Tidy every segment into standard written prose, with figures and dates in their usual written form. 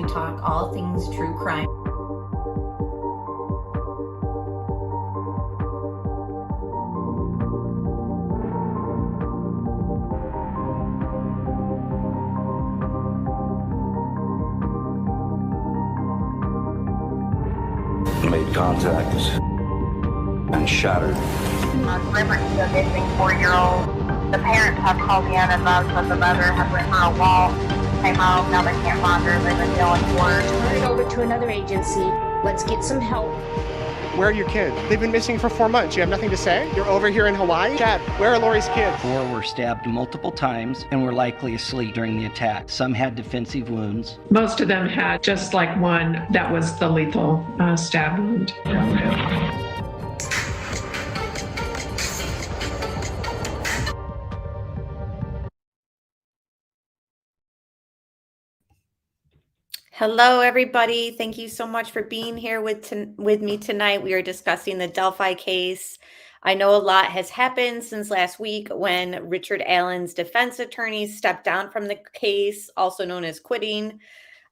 we talk all things true crime. Made contact and shattered. Delivered to a missing 4-year-old. The parents have called in and advised that the mother had went for a walk, came home, now they can't find her, they've been yelling for her. Turn it over to another agency. Let's get some help. Where are your kids? They've been missing for 4 months. You have nothing to say? You're over here in Hawaii? Chad, where are Lori's kids? 4 were stabbed multiple times and were likely asleep during the attack. Some had defensive wounds. Most of them had just like one that was the lethal stab wound. Hello, everybody. Thank you so much for being here with me tonight. We are discussing the Delphi case. I know a lot has happened since last week when Richard Allen's defense attorney stepped down from the case, also known as quitting.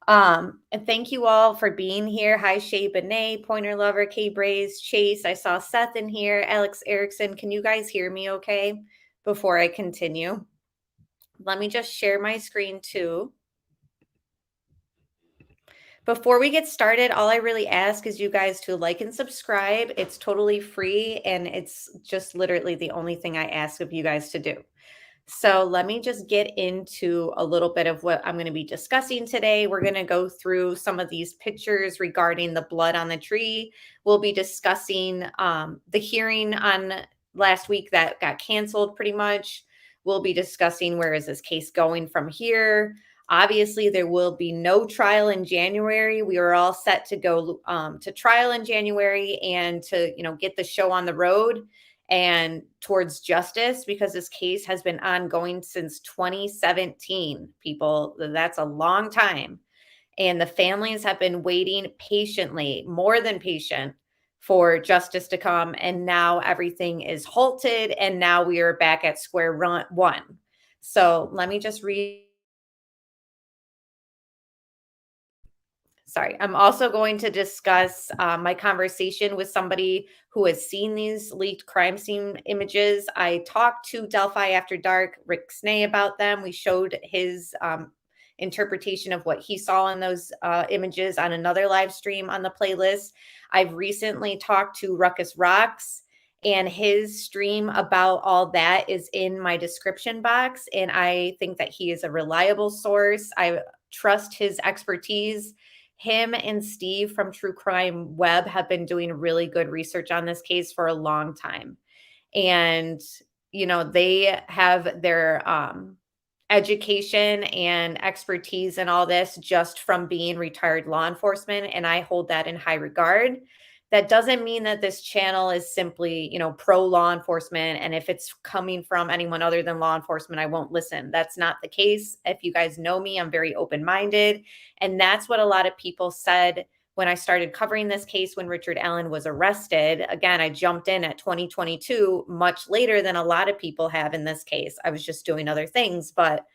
And thank you all for being here. Hi, Shay Benet, Pointer Lover, K Braze, Chase. I saw Seth in here, Alex Erickson. Can you guys hear me okay before I continue? Let me just share my screen too. Before we get started, all I really ask is you guys to like and subscribe. It's totally free, and it's just literally the only thing I ask of you guys to do. So let me just get into a little bit of what I'm going to be discussing today. We're going to go through some of these pictures regarding the blood on the tree. We'll be discussing the hearing on last week that got canceled pretty much. We'll be discussing where is this case going from here. Obviously, there will be no trial in January. We are all set to go to trial in January and to, get the show on the road and towards justice, because this case has been ongoing since 2017. People, that's a long time. And the families have been waiting patiently, more than patient, for justice to come. And now everything is halted. And now we are back at square one. So let me just read. Sorry, I'm also going to discuss my conversation with somebody who has seen these leaked crime scene images. I talked to Delphi After Dark, Rick Snay, about them. We showed his interpretation of what he saw in those images on another live stream on the playlist. I've recently talked to Ruckus Rocks, and his stream about all that is in my description box. And I think that he is a reliable source. I trust his expertise. Him and Steve from True Crime Web have been doing really good research on this case for a long time. And, they have their education and expertise and all this just from being retired law enforcement. And I hold that in high regard. That doesn't mean that this channel is simply, pro law enforcement. And if it's coming from anyone other than law enforcement, I won't listen. That's not the case. If you guys know me, I'm very open-minded. And that's what a lot of people said when I started covering this case when Richard Allen was arrested. Again, I jumped in at 2022, much later than a lot of people have in this case. I was just doing other things, but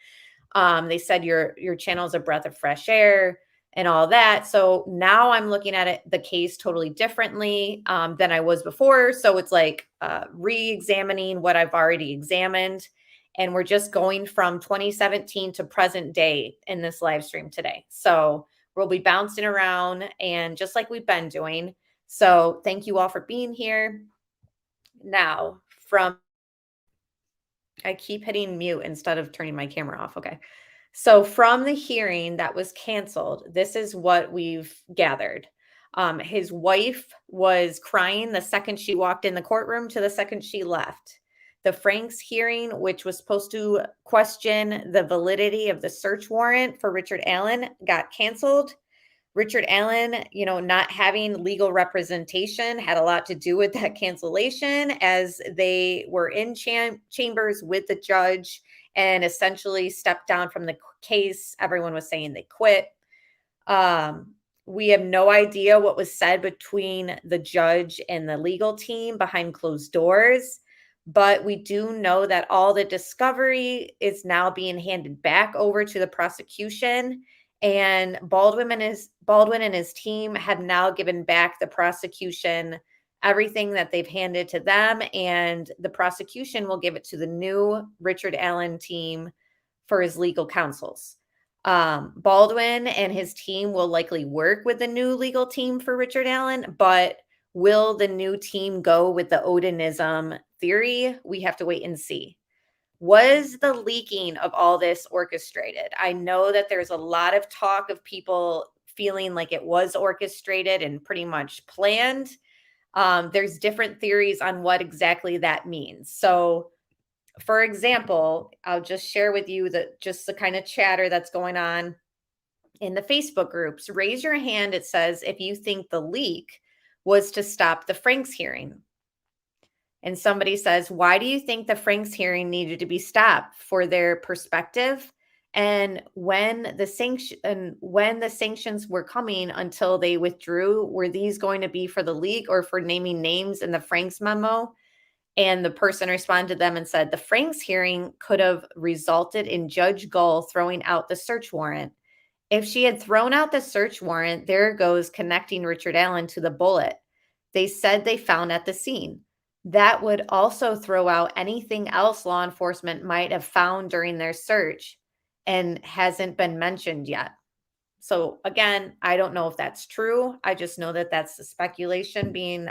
they said your channel is a breath of fresh air and all that. So now I'm looking at the case totally differently than I was before. So it's like re-examining what I've already examined. And we're just going from 2017 to present day in this live stream today. So we'll be bouncing around, and just like we've been doing. So thank you all for being here. Now, I keep hitting mute instead of turning my camera off. Okay. So from the hearing that was canceled, this is what we've gathered. His wife was crying the second she walked in the courtroom to the second she left. The Franks hearing, which was supposed to question the validity of the search warrant for Richard Allen, got canceled. Richard Allen, not having legal representation had a lot to do with that cancellation, as they were in chambers with the judge and essentially stepped down from the case. Everyone was saying they quit. We have no idea what was said between the judge and the legal team behind closed doors, but we do know that all the discovery is now being handed back over to the prosecution. And Baldwin and his team have now given back the prosecution everything that they've handed to them, and the prosecution will give it to the new Richard Allen team for his legal counsels. Baldwin and his team will likely work with the new legal team for Richard Allen, but will the new team go with the Odinism theory? We have to wait and see. Was the leaking of all this orchestrated? I know that there's a lot of talk of people feeling like it was orchestrated and pretty much planned. There's different theories on what exactly that means. So, for example, I'll just share with you the kind of chatter that's going on in the Facebook groups. Raise your hand, it says, if you think the leak was to stop the Franks hearing. And somebody says, why do you think the Franks hearing needed to be stopped? For their perspective? And when the sanctions were coming until they withdrew, were these going to be for the leak or for naming names in the Franks memo? And the person responded to them and said, the Franks hearing could have resulted in Judge Gull throwing out the search warrant. If she had thrown out the search warrant, there goes connecting Richard Allen to the bullet they said they found at the scene. That would also throw out anything else law enforcement might have found during their search and hasn't been mentioned yet. So again, I don't know if that's true. I just know that that's the speculation being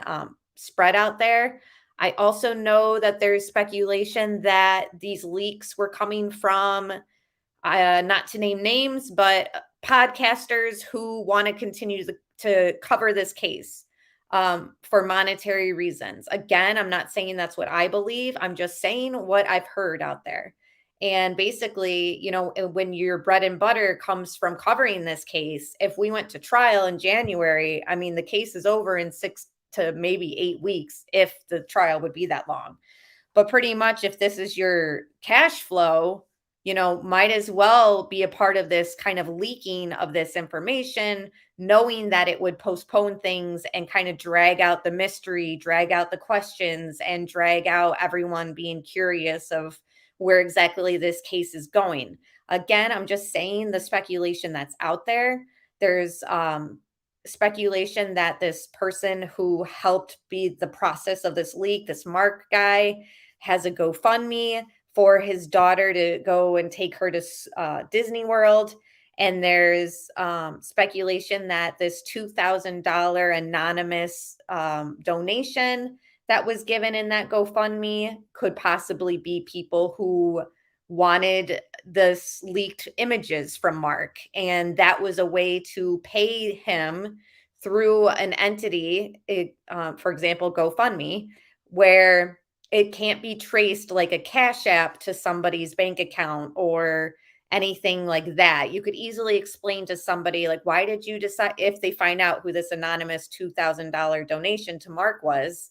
spread out there. I also know that there's speculation that these leaks were coming from, not to name names, but podcasters who want to continue to cover this case for monetary reasons. Again, I'm not saying that's what I believe. I'm just saying what I've heard out there. And basically, when your bread and butter comes from covering this case, if we went to trial in January, I mean, the case is over in 6 to maybe 8 weeks, if the trial would be that long. But pretty much if this is your cash flow, might as well be a part of this kind of leaking of this information, knowing that it would postpone things and kind of drag out the mystery, drag out the questions, and drag out everyone being curious of where exactly this case is going. Again, I'm just saying the speculation that's out there. There's speculation that this person who helped be the process of this leak, this Mark guy, has a GoFundMe for his daughter to go and take her to Disney World. And there's speculation that this $2,000 anonymous donation that was given in that GoFundMe could possibly be people who wanted this leaked images from Mark. And that was a way to pay him through an entity, for example, GoFundMe, where it can't be traced like a Cash App to somebody's bank account or anything like that. You could easily explain to somebody, like, why did you decide, if they find out who this anonymous $2,000 donation to Mark was,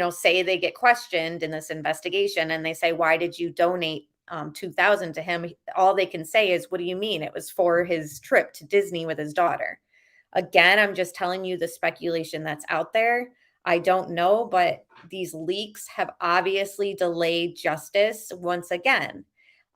say they get questioned in this investigation and they say, why did you donate $2,000 to him? All they can say is, what do you mean? It was for his trip to Disney with his daughter. Again, I'm just telling you the speculation that's out there. I don't know, but these leaks have obviously delayed justice once again.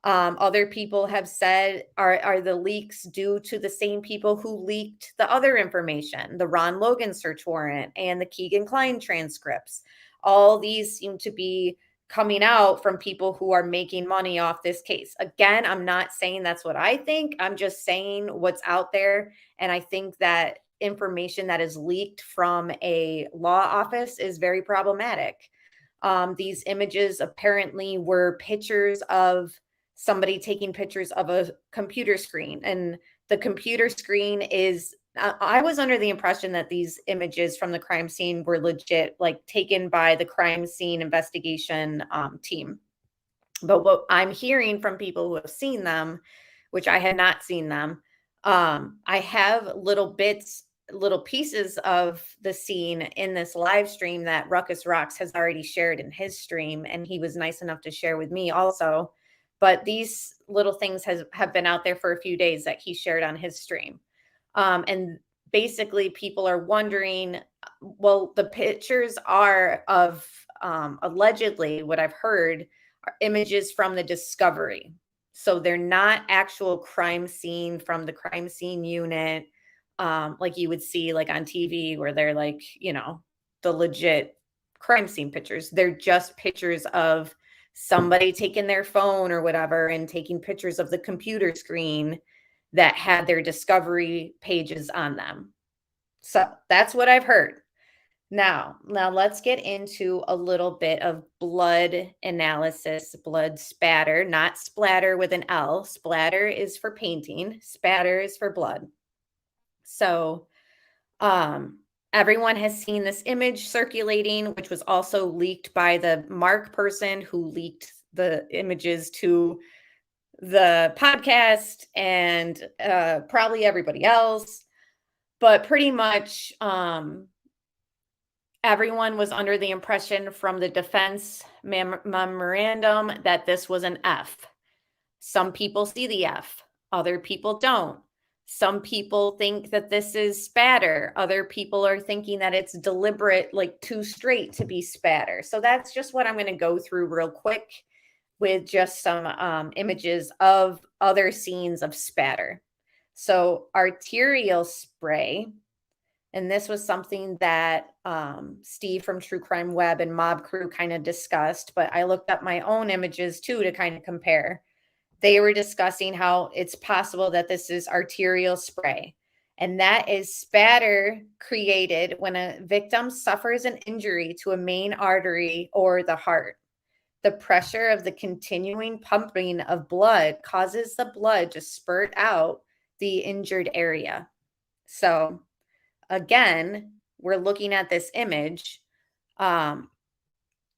Other people have said, are the leaks due to the same people who leaked the other information, the Ron Logan search warrant and the Keegan Klein transcripts? All these seem to be coming out from people who are making money off this case. Again, I'm not saying that's what I think. I'm just saying what's out there. And I think that information that is leaked from a law office is very problematic. These images apparently were pictures of somebody taking pictures of a computer screen, and the computer screen is, I was under the impression that these images from the crime scene were legit, like taken by the crime scene investigation team. But what I'm hearing from people who have seen them, which I had not seen them, I have little pieces of the scene in this live stream that Ruckus Rocks has already shared in his stream, and he was nice enough to share with me also. But these little things have been out there for a few days that he shared on his stream. And basically people are wondering, well, the pictures are of allegedly, what I've heard, are images from the Discovery. So they're not actual crime scene from the crime scene unit, like you would see like on TV where they're like, the legit crime scene pictures. They're just pictures of somebody taking their phone or whatever and taking pictures of the computer screen that had their discovery pages on them. So that's what I've heard. Now let's get into a little bit of blood analysis, blood spatter, not splatter with an L. Splatter is for painting, spatter is for blood. So, everyone has seen this image circulating, which was also leaked by the Mark person who leaked the images to the podcast and probably everybody else. But pretty much, everyone was under the impression from the defense memorandum that this was an F. Some people see the F, other people don't. Some people think that this is spatter. Other people are thinking that it's deliberate, like too straight to be spatter. So that's just what I'm going to go through real quick with just some images of other scenes of spatter. So arterial spray. And this was something that Steve from True Crime Web and Mob Crew kind of discussed, but I looked up my own images too to kind of compare. They were discussing how it's possible that this is arterial spray. And that is spatter created when a victim suffers an injury to a main artery or the heart. The pressure of the continuing pumping of blood causes the blood to spurt out the injured area. So again, we're looking at this image.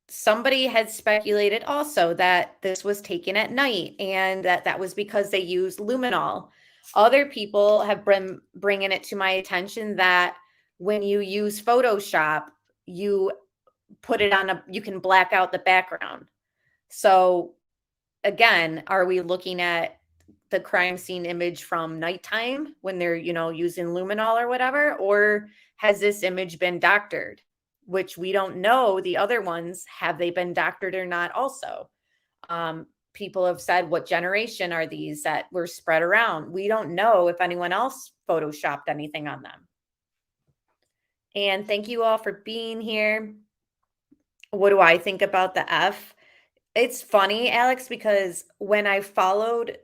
Somebody had speculated also that this was taken at night and that was because they used luminol. Other people have been bringing it to my attention that when you use Photoshop, you put it on you can black out the background. So again, are we looking at the crime scene image from nighttime when they're, using luminol or whatever? Or has this image been doctored? Which we don't know. The other ones, have they been doctored or not also? People have said, what generation are these that were spread around? We don't know if anyone else Photoshopped anything on them. And thank you all for being here. What do I think about the F? It's funny, Alex, because when I followed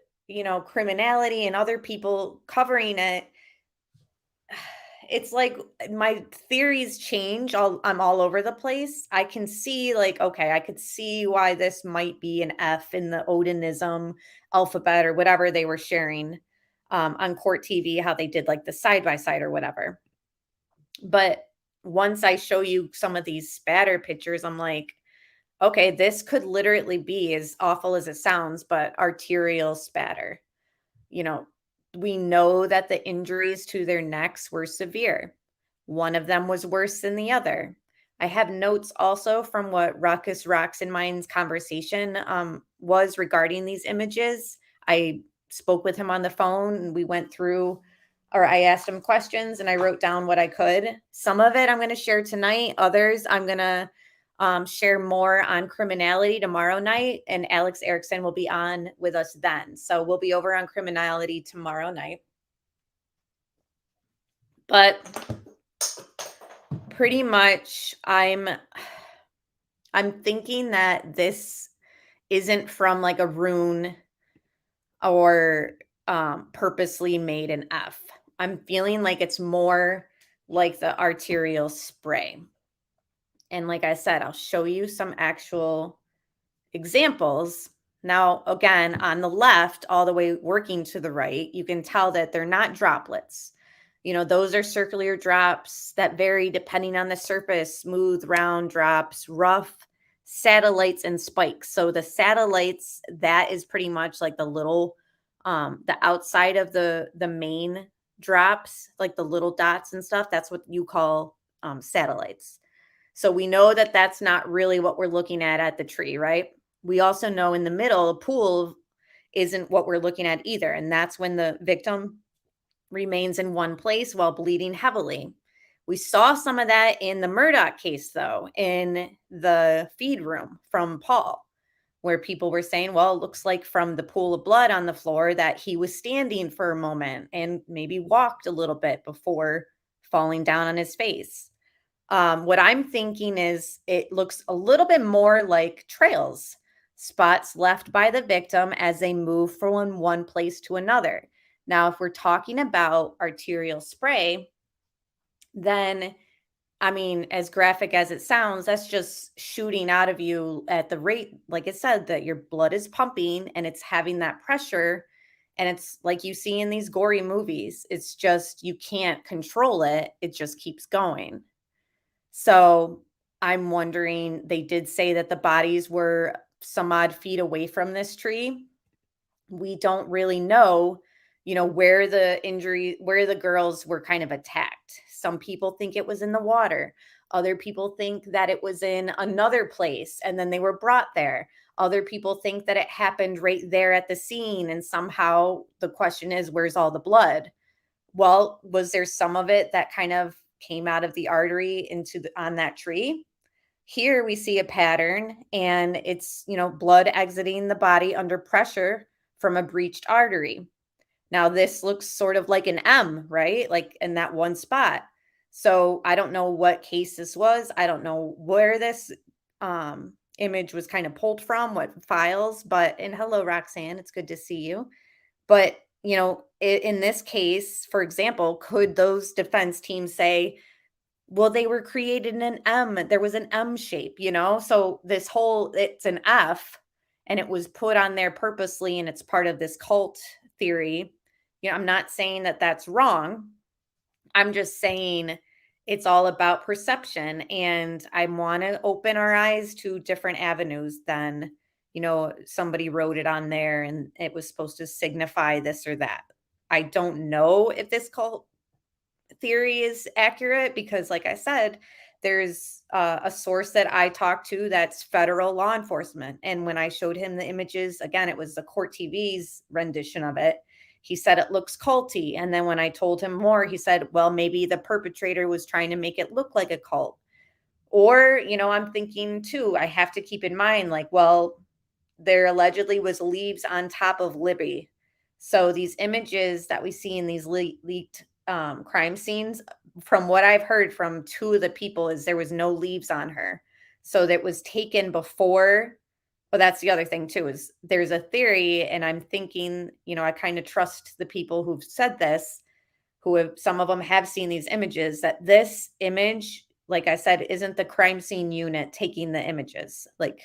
criminality and other people covering it, it's like my theories change. I'm all over the place. I can see okay, I could see why this might be an F in the Odinism alphabet or whatever they were sharing on Court TV, how they did like the side-by-side or whatever. But once I show you some of these spatter pictures, I'm like, okay, this could literally be, as awful as it sounds, but arterial spatter. We know that the injuries to their necks were severe. One of them was worse than the other. I have notes also from what Ruckus Rocks and Mine's conversation was regarding these images. I spoke with him on the phone and we went through, or I asked him questions and I wrote down what I could. Some of it I'm going to share tonight. Others I'm going to share more on criminality tomorrow night, and Alex Erickson will be on with us then. So we'll be over on criminality tomorrow night. But pretty much I'm thinking that this isn't from like a rune or purposely made an F. I'm feeling like it's more like the arterial spray. And like I said, I'll show you some actual examples. Now, again, on the left, all the way working to the right, you can tell that they're not droplets. Those are circular drops that vary depending on the surface, smooth, round drops, rough, satellites, and spikes. So the satellites, that is pretty much like the little, the outside of the main drops, like the little dots and stuff. That's what you call satellites. So we know that that's not really what we're looking at the tree, right? We also know in the middle, a pool isn't what we're looking at either. And that's when the victim remains in one place while bleeding heavily. We saw some of that in the Murdoch case, though, in the feed room from Paul. where people were saying, well, it looks like from the pool of blood on the floor that he was standing for a moment and maybe walked a little bit before falling down on his face. What I'm thinking is it looks a little bit more like trails, spots left by the victim as they move from one place to another. Now, if we're talking about arterial spray, then I mean, as graphic as it sounds, that's just shooting out of you at the rate, like it said, that your blood is pumping and it's having that pressure. And it's like you see in these gory movies, it's just you can't control it, it just keeps going. So I'm wondering, they did say that the bodies were some odd feet away from this tree. We don't really know, where where the girls were kind of attacked. Some people think it was in the water. Other people think that it was in another place and then they were brought there. Other people think that it happened right there at the scene. And somehow the question is, where's all the blood? Well, was there some of it that kind of came out of the artery on that tree? Here we see a pattern and it's, blood exiting the body under pressure from a breached artery. Now this looks sort of like an M, right? Like in that one spot. So I don't know what case this was. I don't know where this image was kind of pulled from, what files, and hello, Roxanne, it's good to see you. But, in this case, for example, could those defense teams say, well, they were created in an M. There was an M shape, So it's an F and it was put on there purposely and it's part of this cult theory. I'm not saying that that's wrong. I'm just saying it's all about perception. And I want to open our eyes to different avenues than, somebody wrote it on there and it was supposed to signify this or that. I don't know if this cult theory is accurate because, like I said, there's a source that I talked to that's federal law enforcement. And when I showed him the images, again, it was the Court TV's rendition of it. He said it looks culty. And then when I told him more, he said, well, maybe the perpetrator was trying to make it look like a cult. Or, I'm thinking too, I have to keep in mind, like, well, there allegedly was leaves on top of Libby. So these images that we see in these leaked crime scenes, from what I've heard from two of the people, is there was no leaves on her. So that was taken before. But that's the other thing too, is there's a theory, and I'm thinking, I kind of trust the people who've said this, some of them have seen these images, that this image, like I said, isn't the crime scene unit taking the images. Like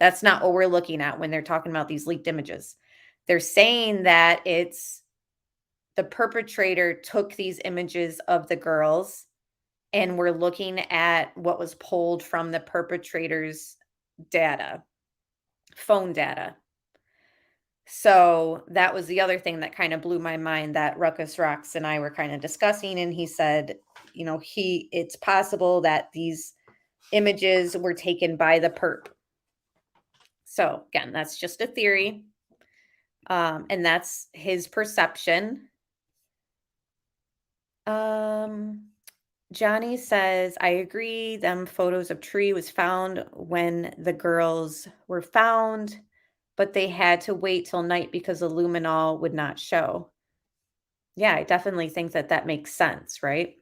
that's not what we're looking at when they're talking about these leaked images. They're saying that it's the perpetrator took these images of the girls and we're looking at what was pulled from the perpetrator's phone data. So that was the other thing that kind of blew my mind, that Ruckus Rocks and I were kind of discussing. And he said, it's possible that these images were taken by the perp. So again, that's just a theory. And that's his perception. Johnny says, I agree. Them photos of tree was found when the girls were found, but they had to wait till night because the luminol would not show. Yeah, I definitely think that makes sense, right?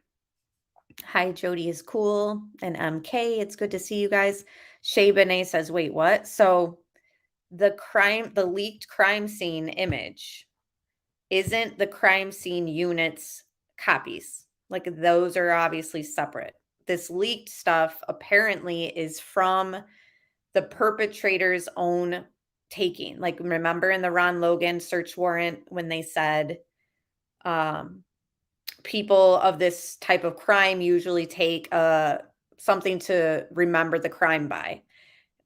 Hi, Jody is cool. And MK, it's good to see you guys. Shay Benet says, wait, what? So the leaked crime scene image isn't the crime scene unit's copies. Like, those are obviously separate. This leaked stuff apparently is from the perpetrator's own taking. Like, remember in the Ron Logan search warrant when they said people of this type of crime usually take something to remember the crime by.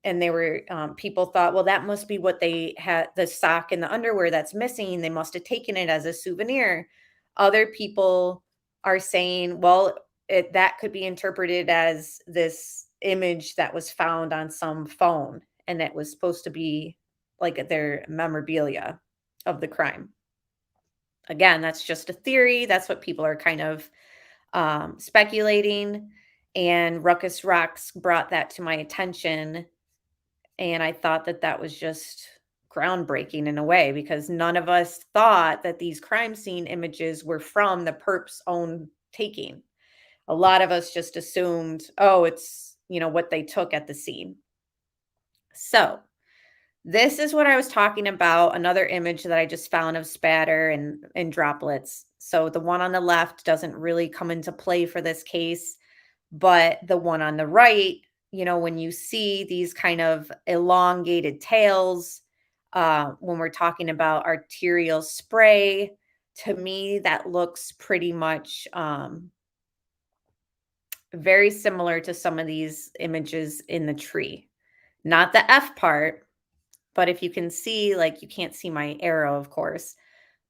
And they were, people thought, well, that must be what they had, the sock and the underwear that's missing. They must have taken it as a souvenir. Other people are saying, well, that could be interpreted as this image that was found on some phone. And it was supposed to be like their memorabilia of the crime. Again, that's just a theory. That's what people are kind of speculating. And Ruckus Rocks brought that to my attention And I thought that that was just groundbreaking in a way, because none of us thought that these crime scene images were from the perp's own taking. A lot of us just assumed, oh, it's, what they took at the scene. So this is what I was talking about. Another image that I just found of spatter and droplets. So the one on the left doesn't really come into play for this case, but the one on the right, when you see these kind of elongated tails, when we're talking about arterial spray, to me, that looks pretty much very similar to some of these images in the tree. Not the F part, but if you can see, like, you can't see my arrow, of course,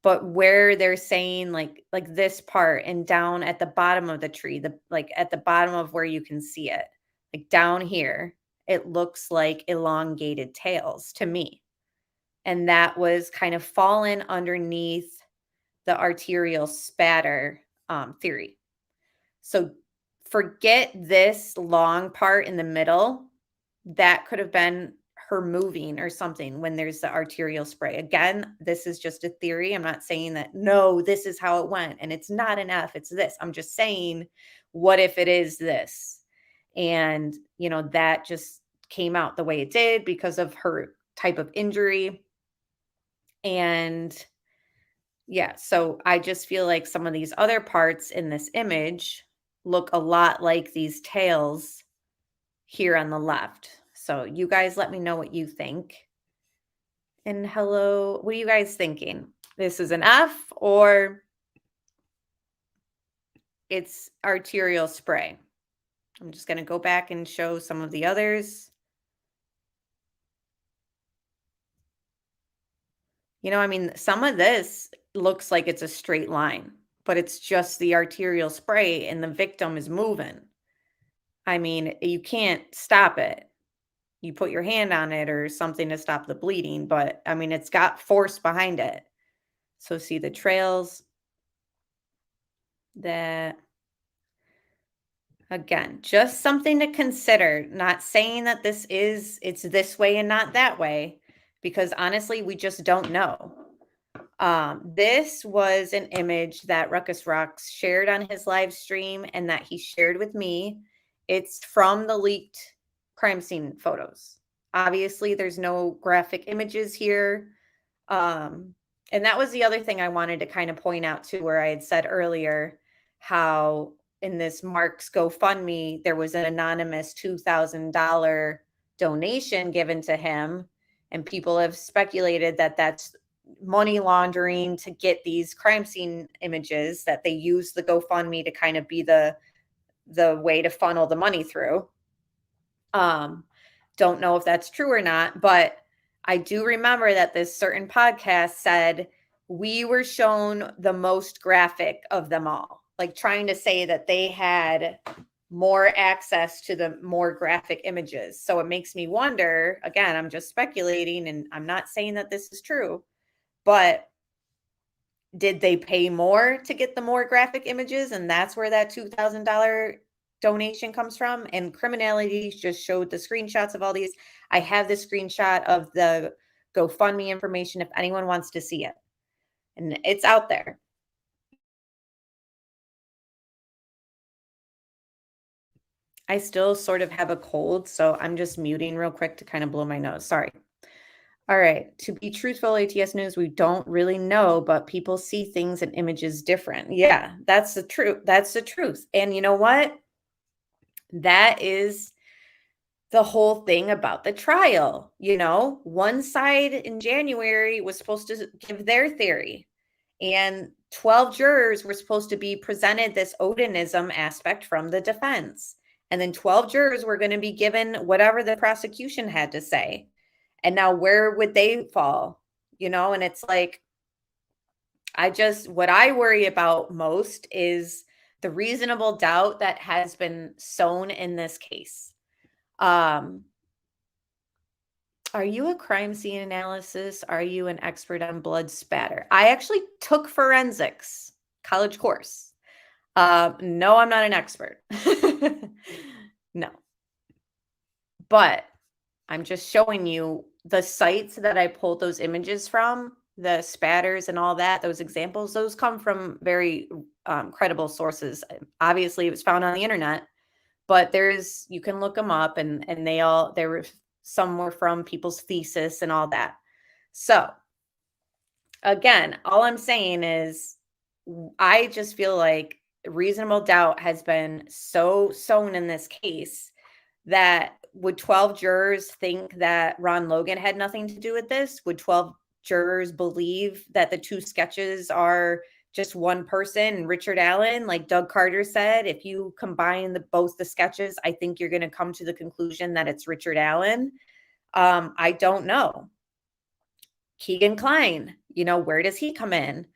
but where they're saying like this part and down at the bottom of the tree, like at the bottom of where you can see it, like down here, it looks like elongated tails to me. And that was kind of fallen underneath the arterial spatter theory. So forget this long part in the middle. That could have been her moving or something when there's the arterial spray. Again, this is just a theory. I'm not saying that, no, this is how it went and it's not an F, it's this. I'm just saying, what if it is this? And, that just came out the way it did because of her type of injury. And yeah, so I just feel like some of these other parts in this image look a lot like these tails here on the left. So you guys let me know what you think. And hello, what are you guys thinking? This is an F or it's arterial spray? I'm just going to go back and show some of the others. Some of this looks like it's a straight line, but it's just the arterial spray and the victim is moving. You can't stop it. You put your hand on it or something to stop the bleeding, but it's got force behind it. So see the trails that, again, just something to consider, not saying that it's this way and not that way, because honestly, we just don't know. This was an image that Ruckus Rocks shared on his live stream and that he shared with me. It's from the leaked crime scene photos. Obviously, there's no graphic images here. And that was the other thing I wanted to kind of point out too, where I had said earlier how in this Mark's GoFundMe, there was an anonymous $2,000 donation given to him. And people have speculated that that's money laundering to get these crime scene images, that they use the GoFundMe to kind of be the way to funnel the money through. Don't know if that's true or not, but I do remember that this certain podcast said we were shown the most graphic of them all, like trying to say that they had more access to the more graphic images. So it makes me wonder, again, I'm just speculating and I'm not saying that this is true, but did they pay more to get the more graphic images? And that's where that $2,000 donation comes from. And Criminality just showed the screenshots of all these. I have the screenshot of the GoFundMe information if anyone wants to see it. And it's out there. I still sort of have a cold, so I'm just muting real quick to kind of blow my nose. Sorry. All right. To be truthful, ATS News, we don't really know, but people see things and images different. Yeah, that's the truth. That's the truth. And you know what? That is the whole thing about the trial. One side in January was supposed to give their theory, and 12 jurors were supposed to be presented this Odinism aspect from the defense. And then 12 jurors were going to be given whatever the prosecution had to say. And now where would they fall? And it's like, what I worry about most is the reasonable doubt that has been sown in this case. Are you a crime scene analysis? Are you an expert on blood spatter? I actually took forensics college course. No, I'm not an expert. No. But I'm just showing you the sites that I pulled those images from, the spatters and all that, those examples, those come from very credible sources. Obviously, it was found on the internet, but you can look them up, and some were from people's thesis and all that. So again, all I'm saying is I just feel like reasonable doubt has been so sown in this case that would 12 jurors think that Ron Logan had nothing to do with this? Would 12 jurors believe that the two sketches are just one person, Richard Allen? Like Doug Carter said, if you combine both the sketches, I think you're going to come to the conclusion that it's Richard Allen. I don't know. Keegan Kline, where does he come in?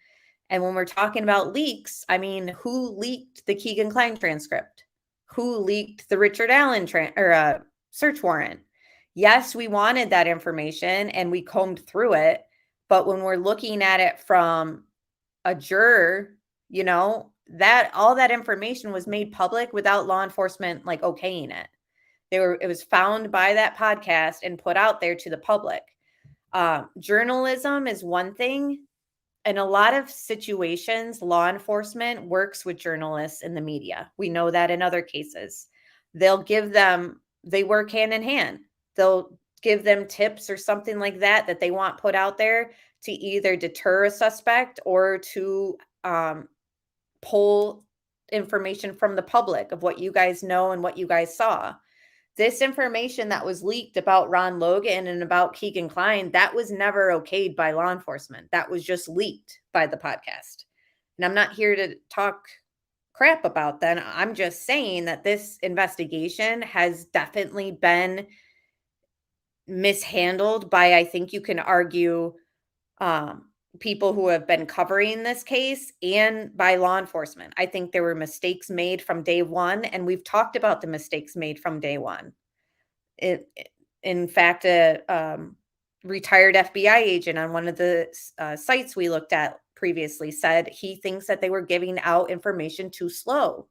And when we're talking about leaks, I mean, who leaked the Keegan Kline transcript? Who leaked the Richard Allen search warrant? Yes, we wanted that information and we combed through it. But when we're looking at it from a juror, that all that information was made public without law enforcement like okaying it. It was found by that podcast and put out there to the public. Journalism is one thing. In a lot of situations, law enforcement works with journalists in the media. We know that in other cases. They work hand in hand. They'll give them tips or something like that they want put out there to either deter a suspect or to pull information from the public of what you guys know and what you guys saw. This information that was leaked about Ron Logan and about Keegan Kline, that was never okayed by law enforcement. That was just leaked by the podcast. And I'm not here to talk crap about that. I'm just saying that this investigation has definitely been mishandled by, I think you can argue, people who have been covering this case and by law enforcement. I think there were mistakes made from day one, and we've talked about the mistakes made from day one. In fact, a retired FBI agent on one of the sites we looked at previously said he thinks that they were giving out information too slow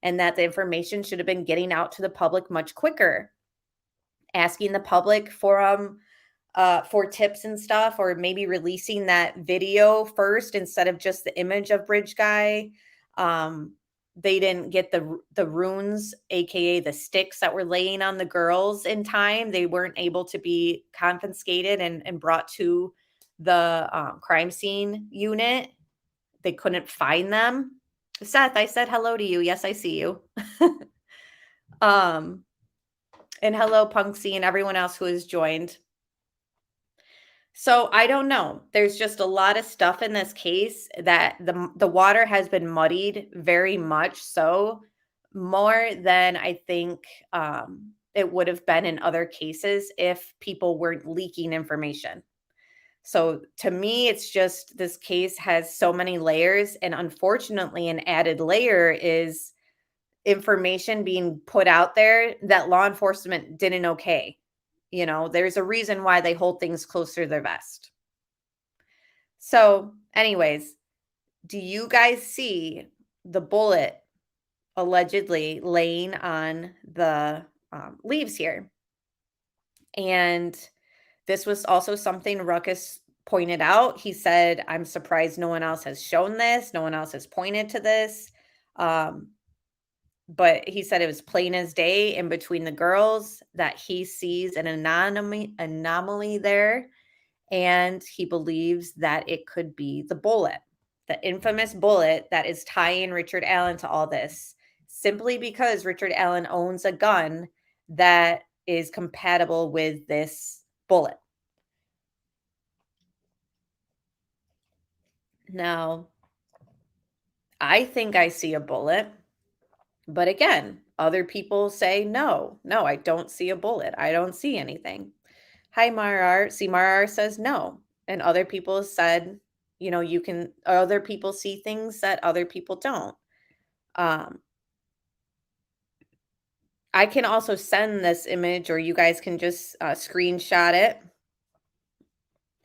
and that the information should have been getting out to the public much quicker, asking the public for tips and stuff, or maybe releasing that video first instead of just the image of Bridge Guy. They didn't get the runes, aka the sticks that were laying on the girls in time. They weren't able to be confiscated and brought to the crime scene unit. They couldn't find them. Seth, I said hello to you. Yes, I see you. And hello, Punksy, and everyone else who has joined. So I don't know. There's just a lot of stuff in this case that the water has been muddied very much so, more than I think it would have been in other cases if people weren't leaking information. So to me, it's just this case has so many layers, and unfortunately, an added layer is information being put out there that law enforcement didn't okay. There's a reason why they hold things close to their vest. So anyways, do you guys see the bullet allegedly laying on the leaves here? And this was also something Ruckus pointed out. He said, I'm surprised no one else has shown this. No one else has pointed to this. But he said it was plain as day in between the girls that he sees an anomaly there. And he believes that it could be the bullet, the infamous bullet that is tying Richard Allen to all this, simply because Richard Allen owns a gun that is compatible with this bullet. Now, I think I see a bullet. But again, other people say, no, I don't see a bullet. I don't see anything. Hi, Marar. See, Marar says no. And other people said, other people see things that other people don't. I can also send this image, or you guys can just screenshot it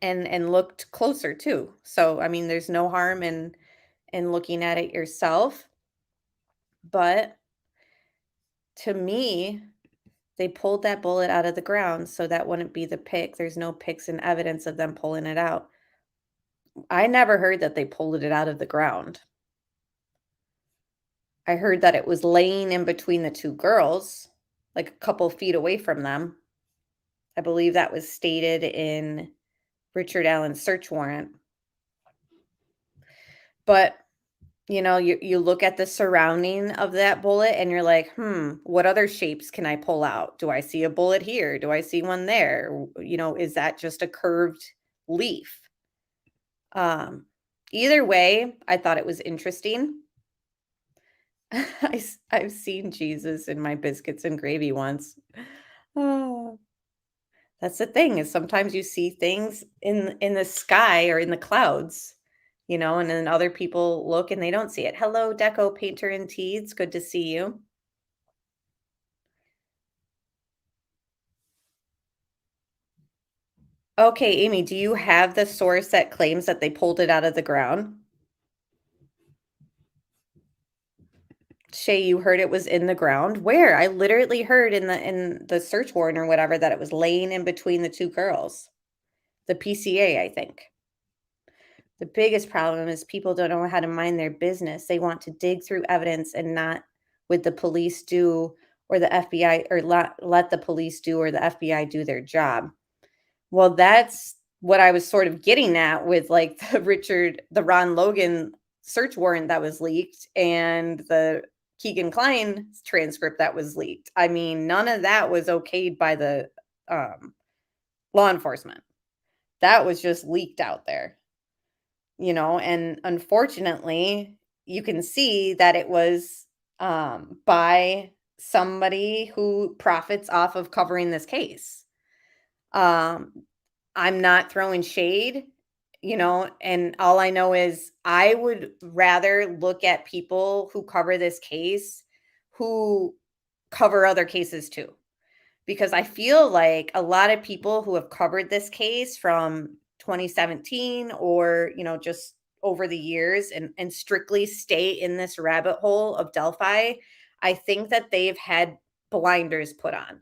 and look closer too. So, I mean, there's no harm in looking at it yourself. But to me, They pulled that bullet out of the ground, so that wouldn't be the pic. There's no pics and evidence of them pulling it out. I never heard that they pulled it out of the ground. I heard that it was laying in between the two girls, like a couple feet away from them. I believe that was stated in Richard Allen's search warrant. But, you look at the surrounding of that bullet and you're like, what other shapes can I pull out? Do I see a bullet here? Do I see one there? Is that just a curved leaf? Either way, I thought it was interesting. I've seen Jesus in my biscuits and gravy once. Oh, that's the thing is sometimes you see things in the sky or in the clouds, and then other people look and they don't see it. Hello, Deco Painter and Tea. It's good to see you. Okay, Amy, do you have the source that claims that they pulled it out of the ground? Shay, you heard it was in the ground? Where? I literally heard in the search warrant or whatever that it was laying in between the two girls. The PCA, I think. The biggest problem is people don't know how to mind their business. They want to dig through evidence and not what the police do or the FBI or let the police do or the FBI do their job. Well, that's what I was sort of getting at with like the Ron Logan search warrant that was leaked and the Keegan Klein transcript that was leaked. I mean, none of that was okayed by the law enforcement. That was just leaked out there, and unfortunately, you can see that it was by somebody who profits off of covering this case. I'm not throwing shade, and all I know is I would rather look at people who cover this case who cover other cases too. Because I feel like a lot of people who have covered this case from 2017 or, just over the years and strictly stay in this rabbit hole of Delphi, I think that they've had blinders put on.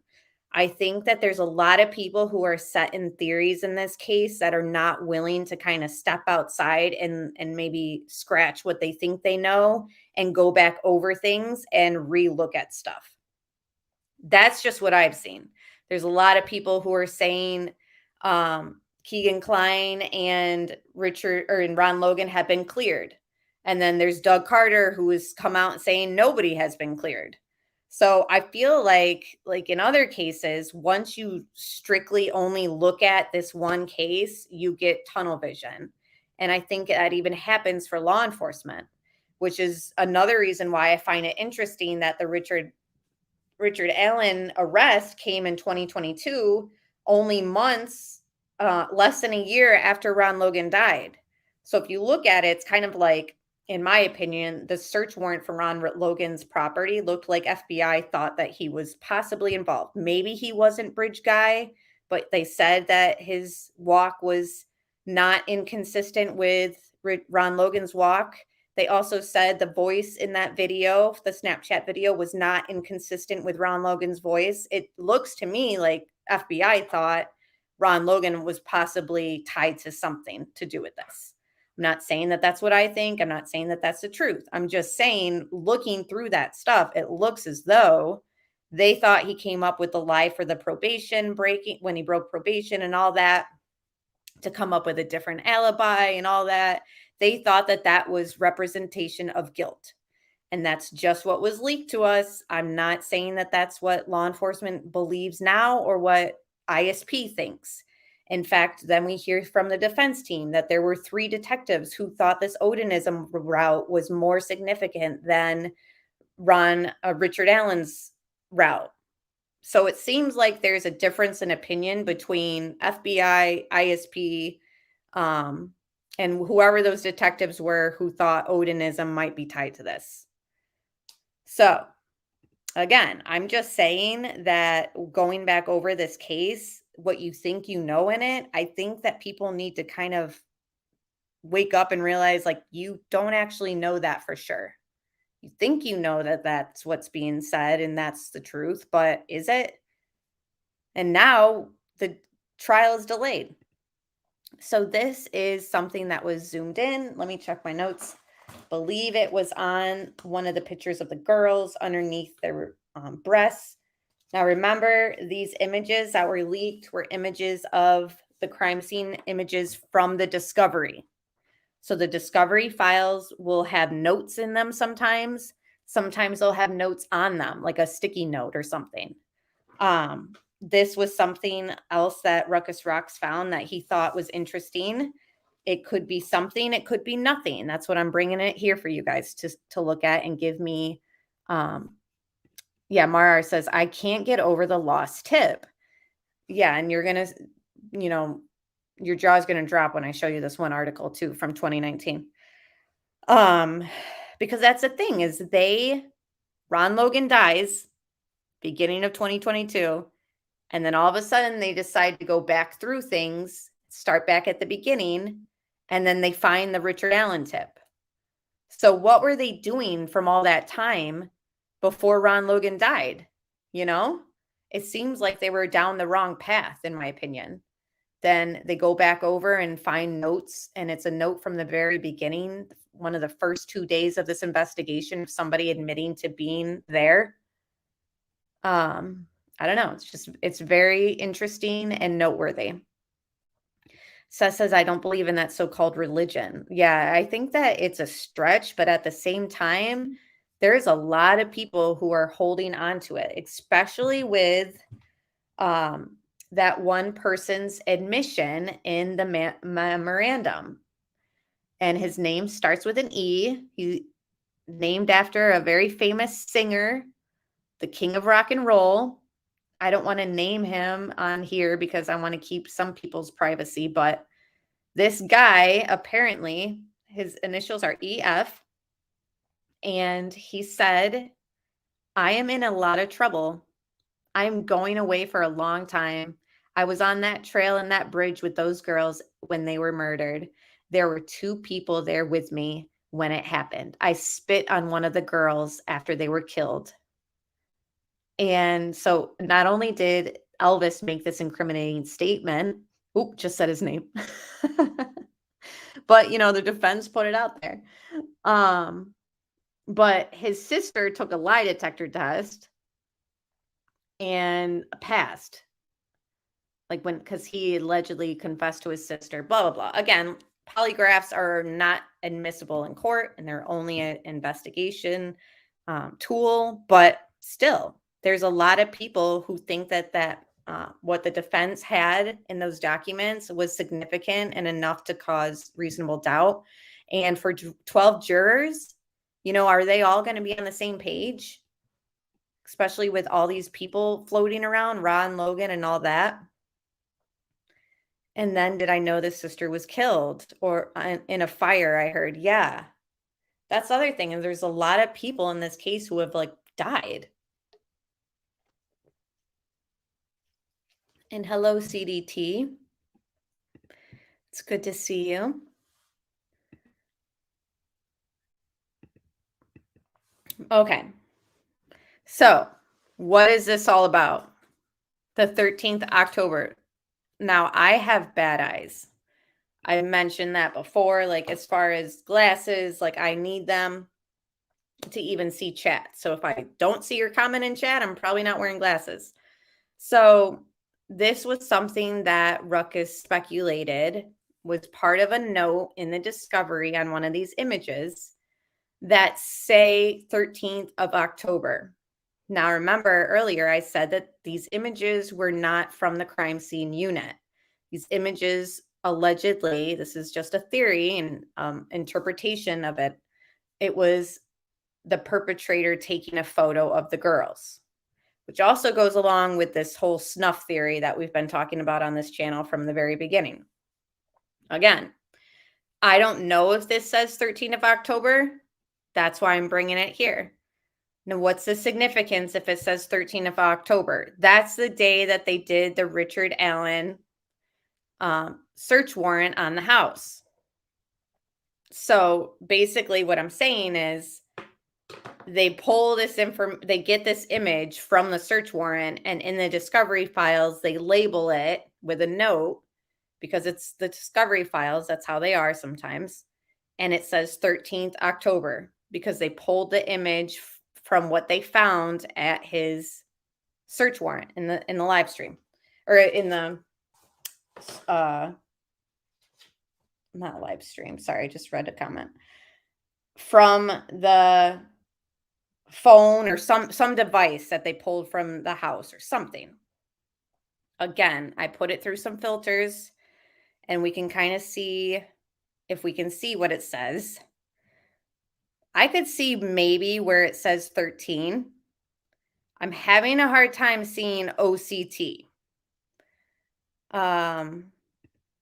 I think that there's a lot of people who are set in theories in this case that are not willing to kind of step outside and maybe scratch what they think they know and go back over things and relook at stuff. That's just what I've seen. There's a lot of people who are saying Keegan Klein and Ron Logan have been cleared. And then there's Doug Carter who has come out saying nobody has been cleared. So I feel like in other cases, once you strictly only look at this one case, you get tunnel vision. And I think that even happens for law enforcement, which is another reason why I find it interesting that the Richard Allen arrest came in 2022, only months, less than a year after Ron Logan died. So if you look at it, it's kind of like, in my opinion, the search warrant for Ron Logan's property looked like FBI thought that he was possibly involved. Maybe he wasn't Bridge Guy, but they said that his walk was not inconsistent with Ron Logan's walk. They also said the voice in that video, the Snapchat video, was not inconsistent with Ron Logan's voice. It looks to me like FBI thought Ron Logan was possibly tied to something to do with this. I'm not saying that that's what I think. I'm not saying that that's the truth. I'm just saying, looking through that stuff, it looks as though they thought he came up with the lie for the probation breaking, when he broke probation and all that, to come up with a different alibi and all that. They thought that that was representation of guilt. And that's just what was leaked to us. I'm not saying that that's what law enforcement believes now or what ISP thinks. In fact, then we hear from the defense team that there were 3 detectives who thought this Odinism route was more significant than Richard Allen's route. So it seems like there's a difference in opinion between FBI, ISP, and whoever those detectives were who thought Odinism might be tied to this. So again, I'm just saying that going back over this case, what you think you know in it, I think that people need to kind of wake up and realize like you don't actually know that for sure. You think you know that that's what's being said and that's the truth, but is it? And now the trial is delayed. So this is something that was zoomed in. Let me check my notes. Believe it was on one of the pictures of the girls underneath their breasts. Now remember, these images that were leaked were images of the crime scene, images from the discovery. So the discovery files will have notes in them sometimes. Sometimes they'll have notes on them, like a sticky note or something. This was something else that Ruckus Rocks found that he thought was interesting. It could be something, it could be nothing. That's what I'm bringing it here for you guys to look at and give me. Yeah, Marar says, I can't get over the lost tip. Yeah, and you're going to, you know, your jaw's going to drop when I show you this one article too from 2019. Because that's the thing is Ron Logan dies beginning of 2022. And then all of a sudden they decide to go back through things, start back at the beginning, and then they find the Richard Allen tip. So what were they doing from all that time before Ron Logan died? You know, it seems like they were down the wrong path, in my opinion. Then they go back over and find notes, and it's a note from the very beginning, one of the first 2 days of this investigation, of somebody admitting to being there. I don't know. It's very interesting and noteworthy. Seth says, I don't believe in that so-called religion. Yeah, I think that it's a stretch, but at the same time, there's a lot of people who are holding on to it, especially with that one person's admission in the memorandum. And his name starts with an E. He's named after a very famous singer, the king of rock and roll. I don't want to name him on here because I want to keep some people's privacy, but this guy, apparently, his initials are EF, and he said, I am in a lot of trouble. I'm going away for a long time. I was on that trail and that bridge with those girls when they were murdered. There were 2 people there with me when it happened. I spit on one of the girls after they were killed. And so not only did Elvis make this incriminating statement, just said his name, but the defense put it out there. But his sister took a lie detector test and passed. Because he allegedly confessed to his sister, blah, blah, blah. Again, polygraphs are not admissible in court and they're only an investigation tool, but still, there's a lot of people who think that what the defense had in those documents was significant and enough to cause reasonable doubt. And for 12 jurors, are they all going to be on the same page? Especially with all these people floating around, Ron Logan and all that. And then did I know the sister was killed or in a fire? I heard, yeah. That's the other thing. And there's a lot of people in this case who have died. And hello, CDT. It's good to see you. Okay. So what is this all about? The 13th October. Now, I have bad eyes. I mentioned that before, as far as glasses, I need them to even see chat. So if I don't see your comment in chat, I'm probably not wearing glasses. So this was something that Ruckus speculated was part of a note in the discovery on one of these images that say 13th of October. Now, remember earlier I said that these images were not from the crime scene unit. These images allegedly, this is just a theory and interpretation of it, it was the perpetrator taking a photo of the girls, which also goes along with this whole snuff theory that we've been talking about on this channel from the very beginning. Again, I don't know if this says 13th of October. That's why I'm bringing it here. Now, what's the significance if it says 13th of October? That's the day that they did the Richard Allen search warrant on the house. So basically what I'm saying is they pull this they get this image from the search warrant, and in the discovery files, they label it with a note because it's the discovery files. That's how they are sometimes. And it says 13th October because they pulled the image from what they found at his search warrant in the live stream, or in the not live stream. Sorry, I just read a comment from the phone or some device that they pulled from the house or something. Again, I put it through some filters and we can kind of see if we can see what it says. I could see maybe where it says 13. I'm having a hard time seeing OCT.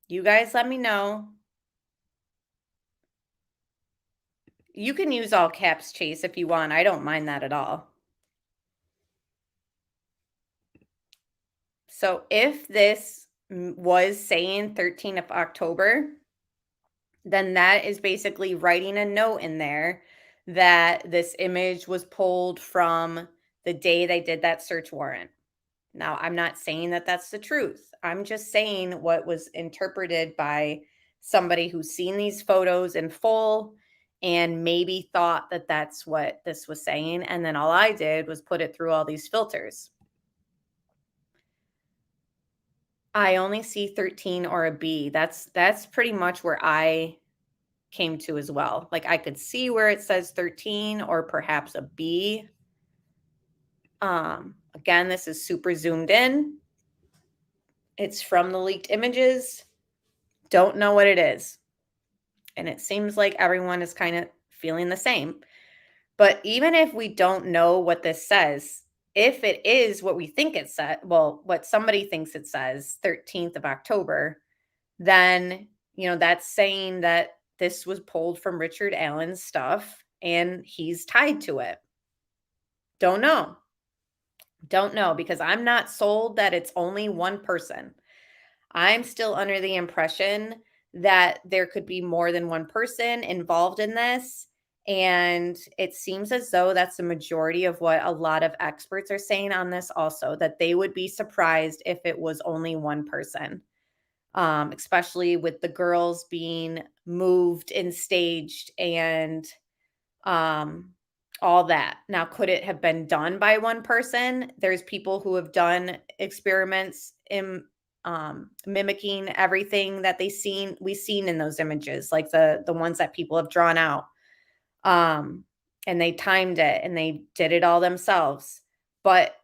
You guys let me know. You can use all caps, Chase, if you want. I don't mind that at all. So if this was saying 13th of October, then that is basically writing a note in there that this image was pulled from the day they did that search warrant. Now, I'm not saying that that's the truth. I'm just saying what was interpreted by somebody who's seen these photos in full and maybe thought that that's what this was saying. And then all I did was put it through all these filters. I only see 13 or a B. That's pretty much where I came to as well. Like I could see where it says 13 or perhaps a B. Again, this is super zoomed in. It's from the leaked images. Don't know what it is. And it seems like everyone is kind of feeling the same. But even if we don't know what this says, if it is what we think it said, well, what somebody thinks it says, 13th of October, then, that's saying that this was pulled from Richard Allen's stuff and he's tied to it. Don't know because I'm not sold that it's only one person. I'm still under the impression that there could be more than one person involved in this. And it seems as though that's the majority of what a lot of experts are saying on this also, that they would be surprised if it was only one person, especially with the girls being moved and staged and all that. Now, could it have been done by one person? There's people who have done experiments in mimicking everything that we've seen in those images, like the ones that people have drawn out. And they timed it and they did it all themselves. But,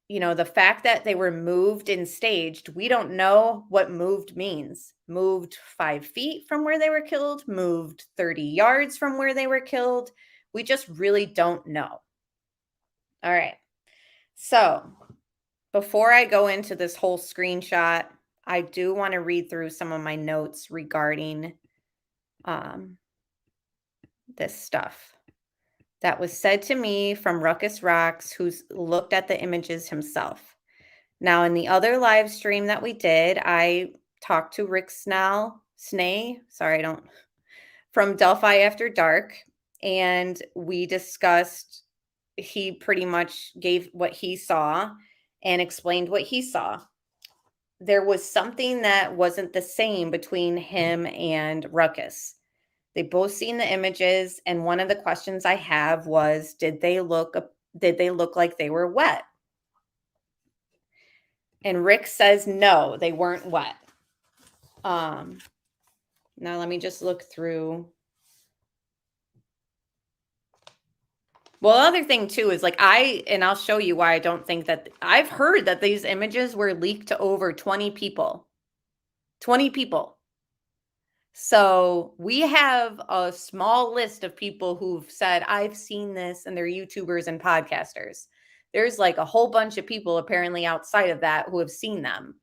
the fact that they were moved and staged, we don't know what moved means. Moved 5 feet from where they were killed, moved 30 yards from where they were killed. We just really don't know. All right. So before I go into this whole screenshot, I do want to read through some of my notes regarding this stuff that was said to me from Ruckus Rocks, who's looked at the images himself. Now, in the other live stream that we did, I talked to Rick from Delphi After Dark, and we discussed, he pretty much gave what he saw and explained what he saw. There was something that wasn't the same between him and Ruckus. They both seen the images, and one of the questions I have was, did they look like they were wet? And Rick says no, they weren't wet. Now let me just look through. Well, the other thing too is I'll show you why I don't think that. I've heard that these images were leaked to over 20 people. 20 people. So we have a small list of people who've said, I've seen this, and they're YouTubers and podcasters. There's like a whole bunch of people apparently outside of that who have seen them.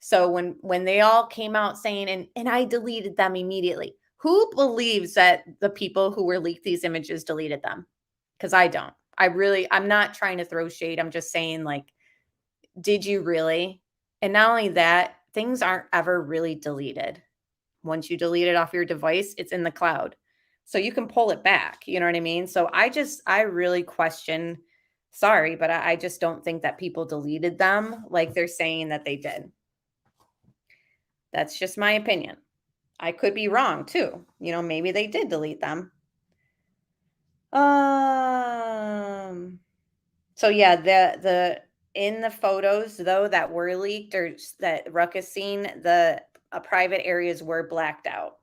So when they all came out saying, and I deleted them immediately, who believes that the people who were leaked these images deleted them? Because I don't. I'm not trying to throw shade. I'm just saying, did you really? And not only that, things aren't ever really deleted. Once you delete it off your device, it's in the cloud. So you can pull it back. You know what I mean? So I really question, sorry, but I just don't think that people deleted them like they're saying that they did. That's just my opinion. I could be wrong too. Maybe they did delete them. So yeah, the in the photos though that were leaked or that Ruckus seen, the private areas were blacked out.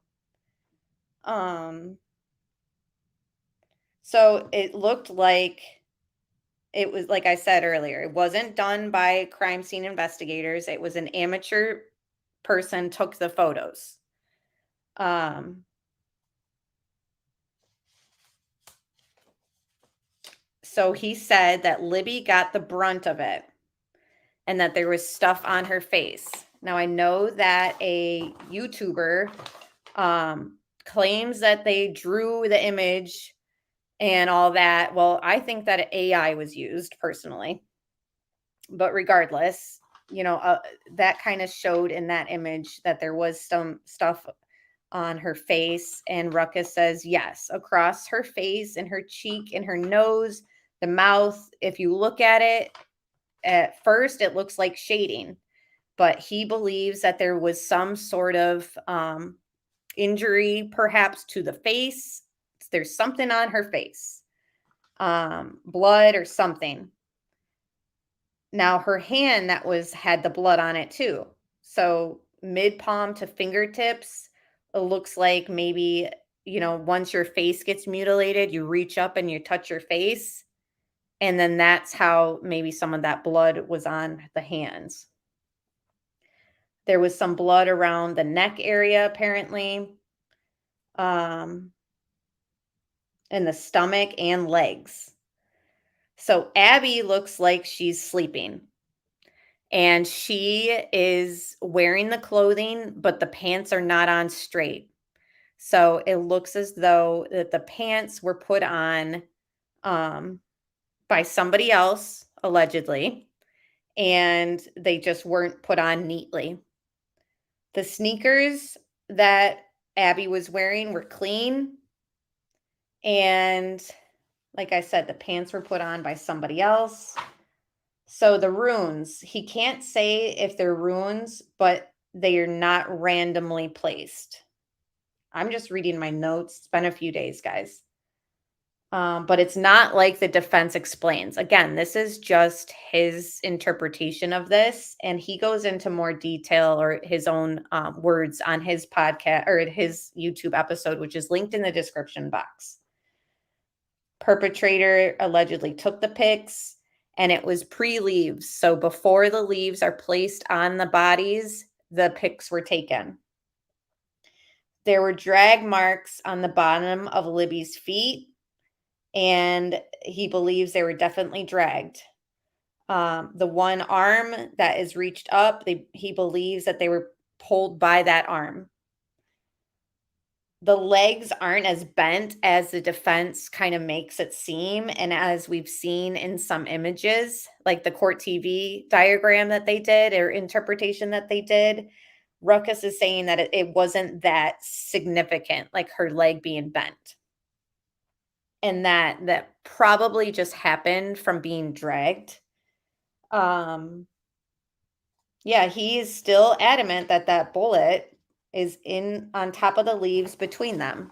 So it looked like it was, like I said earlier, it wasn't done by crime scene investigators. It was an amateur person took the photos. So he said that Libby got the brunt of it and that there was stuff on her face. Now, I know that a YouTuber claims that they drew the image and all that. Well, I think that AI was used personally. But regardless, that kind of showed in that image that there was some stuff on her face. And Ruckus says, yes, across her face and her cheek and her nose, the mouth. If you look at it, at first, it looks like shading. But he believes that there was some sort of injury, perhaps to the face. There's something on her face, blood or something. Now her hand had the blood on it too. So mid palm to fingertips, it looks like maybe, once your face gets mutilated, you reach up and you touch your face. And then that's how maybe some of that blood was on the hands. There was some blood around the neck area, apparently, and the stomach and legs. So Abby looks like she's sleeping. And she is wearing the clothing, but the pants are not on straight. So it looks as though that the pants were put on by somebody else, allegedly, and they just weren't put on neatly. The sneakers that Abby was wearing were clean. And like I said, the pants were put on by somebody else. So the runes, he can't say if they're runes, but they are not randomly placed. I'm just reading my notes. It's been a few days, guys. But it's not like the defense explains. Again, this is just his interpretation of this. And he goes into more detail or his own words on his podcast or his YouTube episode, which is linked in the description box. Perpetrator allegedly took the pics. And it was pre-leaves. So before the leaves are placed on the bodies, the pics were taken. There were drag marks on the bottom of Libby's feet. And he believes they were definitely dragged. The one arm that is reached up, he believes that they were pulled by that arm. The legs aren't as bent as the defense kind of makes it seem. And as we've seen in some images, like the court TV diagram that they did or interpretation that they did, Ruckus is saying that it wasn't that significant, like her leg being bent. And that probably just happened from being dragged. Yeah, he is still adamant that bullet is on top of the leaves between them,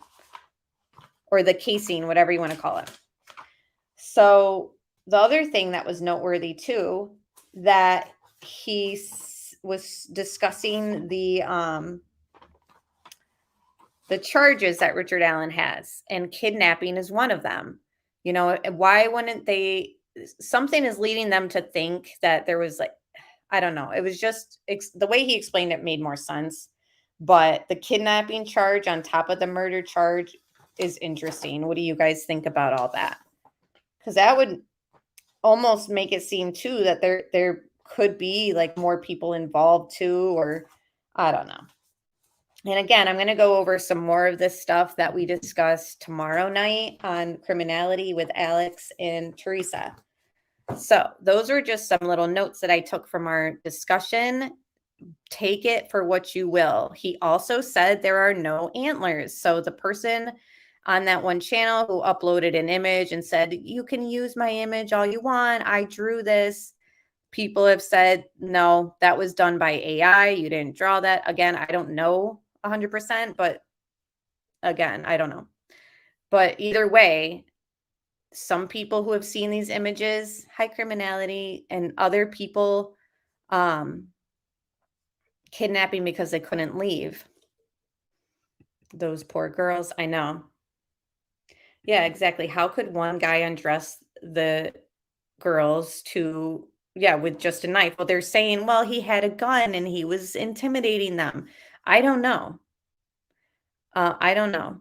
or the casing, whatever you want to call it. So the other thing that was noteworthy too, that he was discussing the charges that Richard Allen has, and kidnapping is one of them. Why wouldn't they? Something is leading them to think that there was I don't know. It was just the way he explained it made more sense. But the kidnapping charge on top of the murder charge is interesting. What do you guys think about all that? Because that would almost make it seem too that there could be more people involved too, or I don't know. And again, I'm going to go over some more of this stuff that we discussed tomorrow night on Criminality with Alex and Teresa. So those are just some little notes that I took from our discussion. Take it for what you will. He also said there are no antlers. So the person on that one channel who uploaded an image and said, you can use my image all you want. I drew this. People have said, no, that was done by AI. You didn't draw that. Again, I don't know 100%, but again, I don't know. But either way, some people who have seen these images, high criminality, and other people kidnapping because they couldn't leave. Those poor girls, I know. Yeah, exactly. How could one guy undress the girls to, yeah, with just a knife? Well, they're saying, well, he had a gun and he was intimidating them. I don't know. I don't know.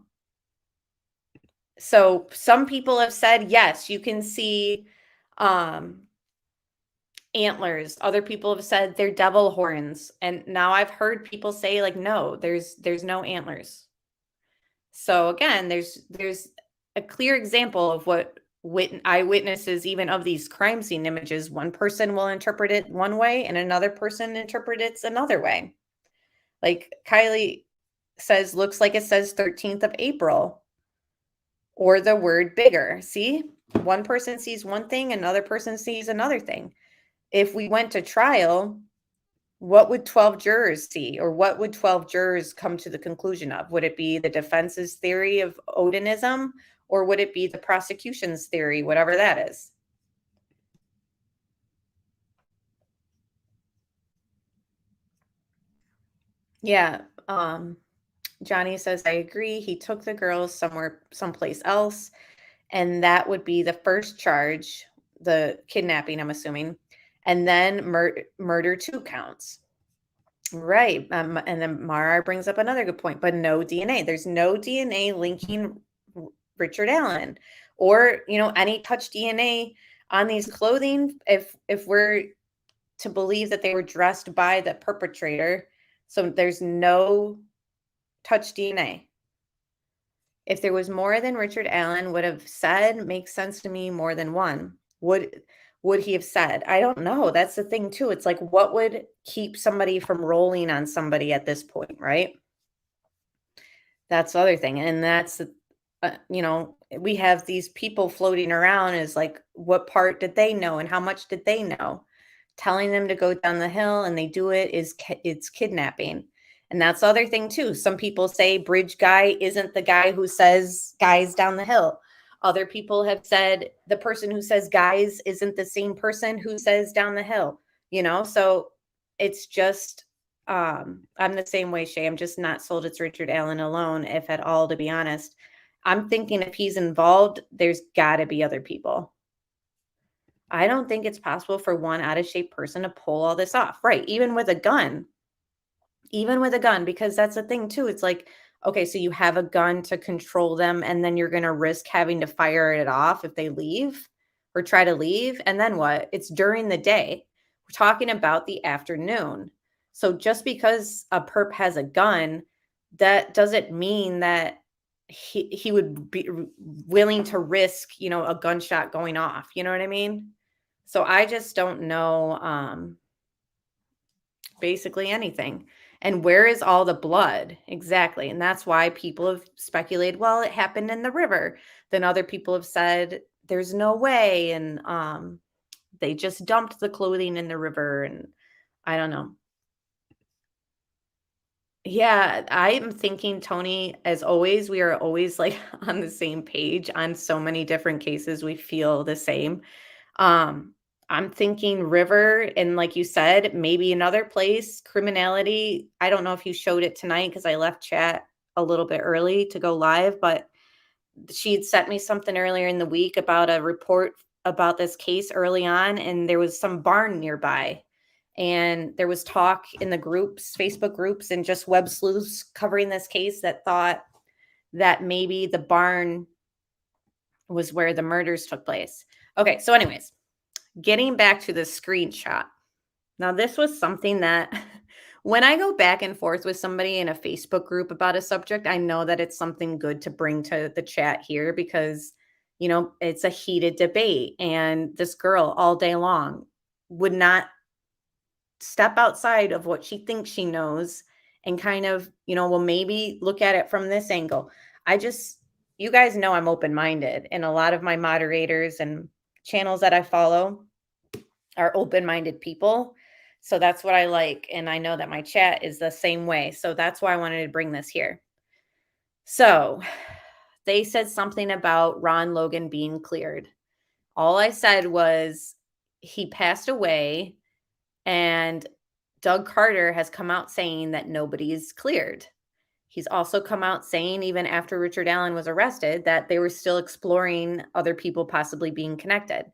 So some people have said, yes, you can see antlers. Other people have said they're devil horns. And now I've heard people say, like, no, there's no antlers. So again, there's a clear example of what eyewitnesses, even of these crime scene images, one person will interpret it one way and another person interprets it another way. Like Kylie says, looks like it says 13th of April or the word bigger. See, one person sees one thing, another person sees another thing. If we went to trial, what would 12 jurors see, or what would 12 jurors come to the conclusion of? Would it be the defense's theory of Odinism, or would it be the prosecution's theory, whatever that is? Yeah. Johnny says, I agree. He took the girls someplace else. And that would be the first charge, the kidnapping, I'm assuming. And then murder 2 counts. Right. And then Mara brings up another good point, but no DNA. There's no DNA linking Richard Allen or, any touch DNA on these clothing. If we're to believe that they were dressed by the perpetrator, so there's no touch DNA. If there was more than Richard Allen would have said, makes sense to me, more than one. Would he have said? I don't know. That's the thing too. It's like, what would keep somebody from rolling on somebody at this point, right? That's the other thing. And that's, we have these people floating around as like, what part did they know and how much did they know? Telling them to go down the hill and they do it it's kidnapping. And that's the other thing too. Some people say bridge guy isn't the guy who says guys down the hill. Other people have said the person who says guys isn't the same person who says down the hill, so it's just, I'm the same way, Shay. I'm just not sold it's Richard Allen alone, if at all, to be honest. I'm thinking if he's involved, there's gotta be other people. I don't think it's possible for one out of shape person to pull all this off. Right. Even with a gun, because that's the thing too. It's like, okay, so you have a gun to control them and then you're going to risk having to fire it off if they leave or try to leave. And then what? It's during the day. We're talking about the afternoon. So just because a perp has a gun, that doesn't mean that he would be willing to risk, a gunshot going off. You know what I mean? So I just don't know basically anything. And where is all the blood? Exactly. And that's why people have speculated, well, it happened in the river. Then other people have said there's no way. And they just dumped the clothing in the river. And I don't know. Yeah, I'm thinking, Tony, as always, we are always like on the same page on so many different cases. We feel the same. I'm thinking river, and like you said, maybe another place, criminality. I don't know if you showed it tonight because I left chat a little bit early to go live, but she had sent me something earlier in the week about a report about this case early on, and there was some barn nearby. And there was talk in the groups, Facebook groups, and just web sleuths covering this case that thought that maybe the barn was where the murders took place. Okay, so anyways, getting back to the screenshot. Now, this was something that when I go back and forth with somebody in a Facebook group about a subject, I know that it's something good to bring to the chat here because, it's a heated debate. And this girl all day long would not step outside of what she thinks she knows and kind of, well, maybe look at it from this angle. I just, you guys know I'm open-minded, and a lot of my moderators and channels that I follow are open-minded people. So that's what I like. And I know that my chat is the same way. So that's why I wanted to bring this here. So they said something about Ron Logan being cleared. All I said was he passed away, and Doug Carter has come out saying that nobody's cleared. He's also come out saying, even after Richard Allen was arrested, that they were still exploring other people possibly being connected.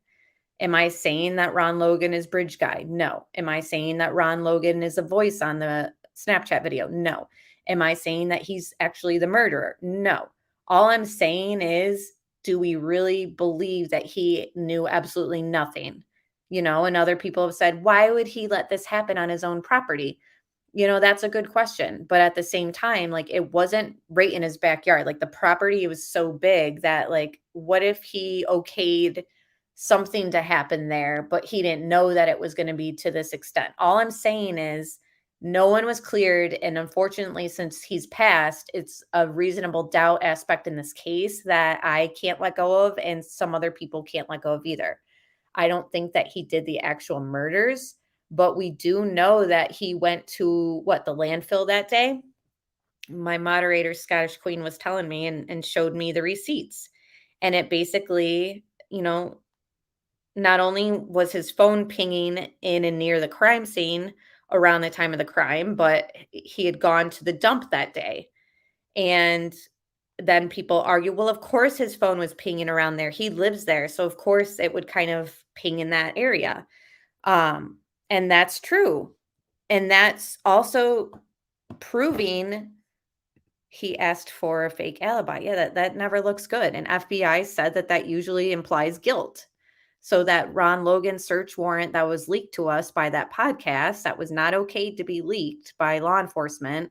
Am I saying that Ron Logan is Bridge Guy? No. Am I saying that Ron Logan is a voice on the Snapchat video? No. Am I saying that he's actually the murderer? No. All I'm saying is, do we really believe that he knew absolutely nothing? You know, and other people have said, why would he let this happen on his own property? You know, that's a good question. But at the same time, like, it wasn't right in his backyard. Like, the property was so big that, like, what if he okayed something to happen there, but he didn't know that it was going to be to this extent? All I'm saying is no one was cleared. And unfortunately, since he's passed, it's a reasonable doubt aspect in this case that I can't let go of, and some other people can't let go of either. I don't think that he did the actual murders, but we do know that he went to the landfill that day. My moderator, Scottish Queen, was telling me and showed me the receipts. And it basically, you know, not only was his phone pinging in and near the crime scene around the time of the crime, but he had gone to the dump that day. And then people argue, well, of course his phone was pinging around there. He lives there. So of course it would kind of ping in that area. And that's true. And that's also proving he asked for a fake alibi. Yeah, that never looks good. And FBI said that usually implies guilt. So that Ron Logan search warrant that was leaked to us by that podcast, that was not okay to be leaked by law enforcement,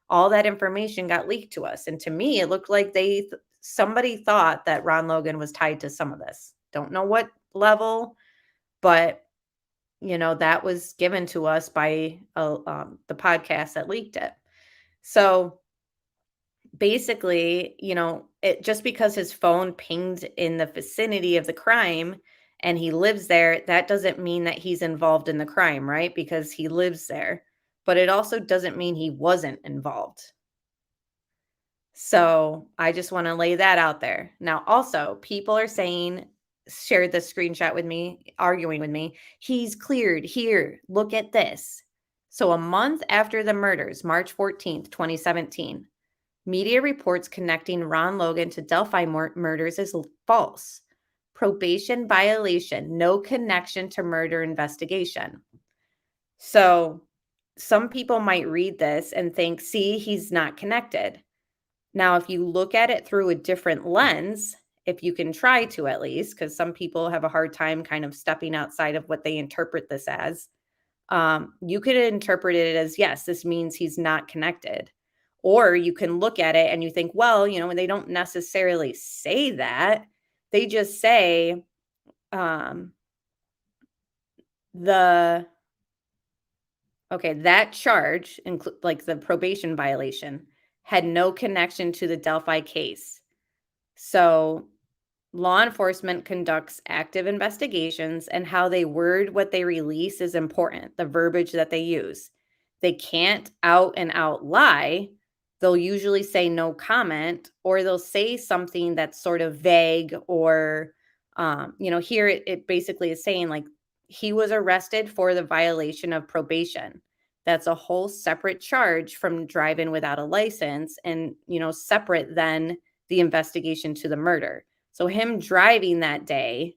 all that information got leaked to us. And to me, it looked like somebody thought that Ron Logan was tied to some of this. Don't know what level, but you know, that was given to us by the podcast that leaked it. So basically, you know, just because his phone pinged in the vicinity of the crime and he lives there, that doesn't mean that he's involved in the crime, right? Because he lives there. But it also doesn't mean he wasn't involved. So I just want to lay that out there. Now, also, people are saying, shared this screenshot with me, arguing with me, he's cleared here. Look at this. So a month after the murders, March 14th, 2017, media reports connecting Ron Logan to Delphi murders is false. Probation violation, no connection to murder investigation. So some people might read this and think, see, he's not connected. Now, if you look at it through a different lens, if you can try to at least, because some people have a hard time kind of stepping outside of what they interpret this as, you could interpret it as, yes, this means he's not connected. Or you can look at it and you think, well, you know, they don't necessarily say that. They just say that charge, like the probation violation, had no connection to the Delphi case. So law enforcement conducts active investigations, and how they word what they release is important, the verbiage that they use. They can't out and out lie. They'll usually say no comment, or they'll say something that's sort of vague, or, you know, here it basically is saying, like, he was arrested for the violation of probation. That's a whole separate charge from driving without a license, and, you know, separate than the investigation to the murder. So him driving that day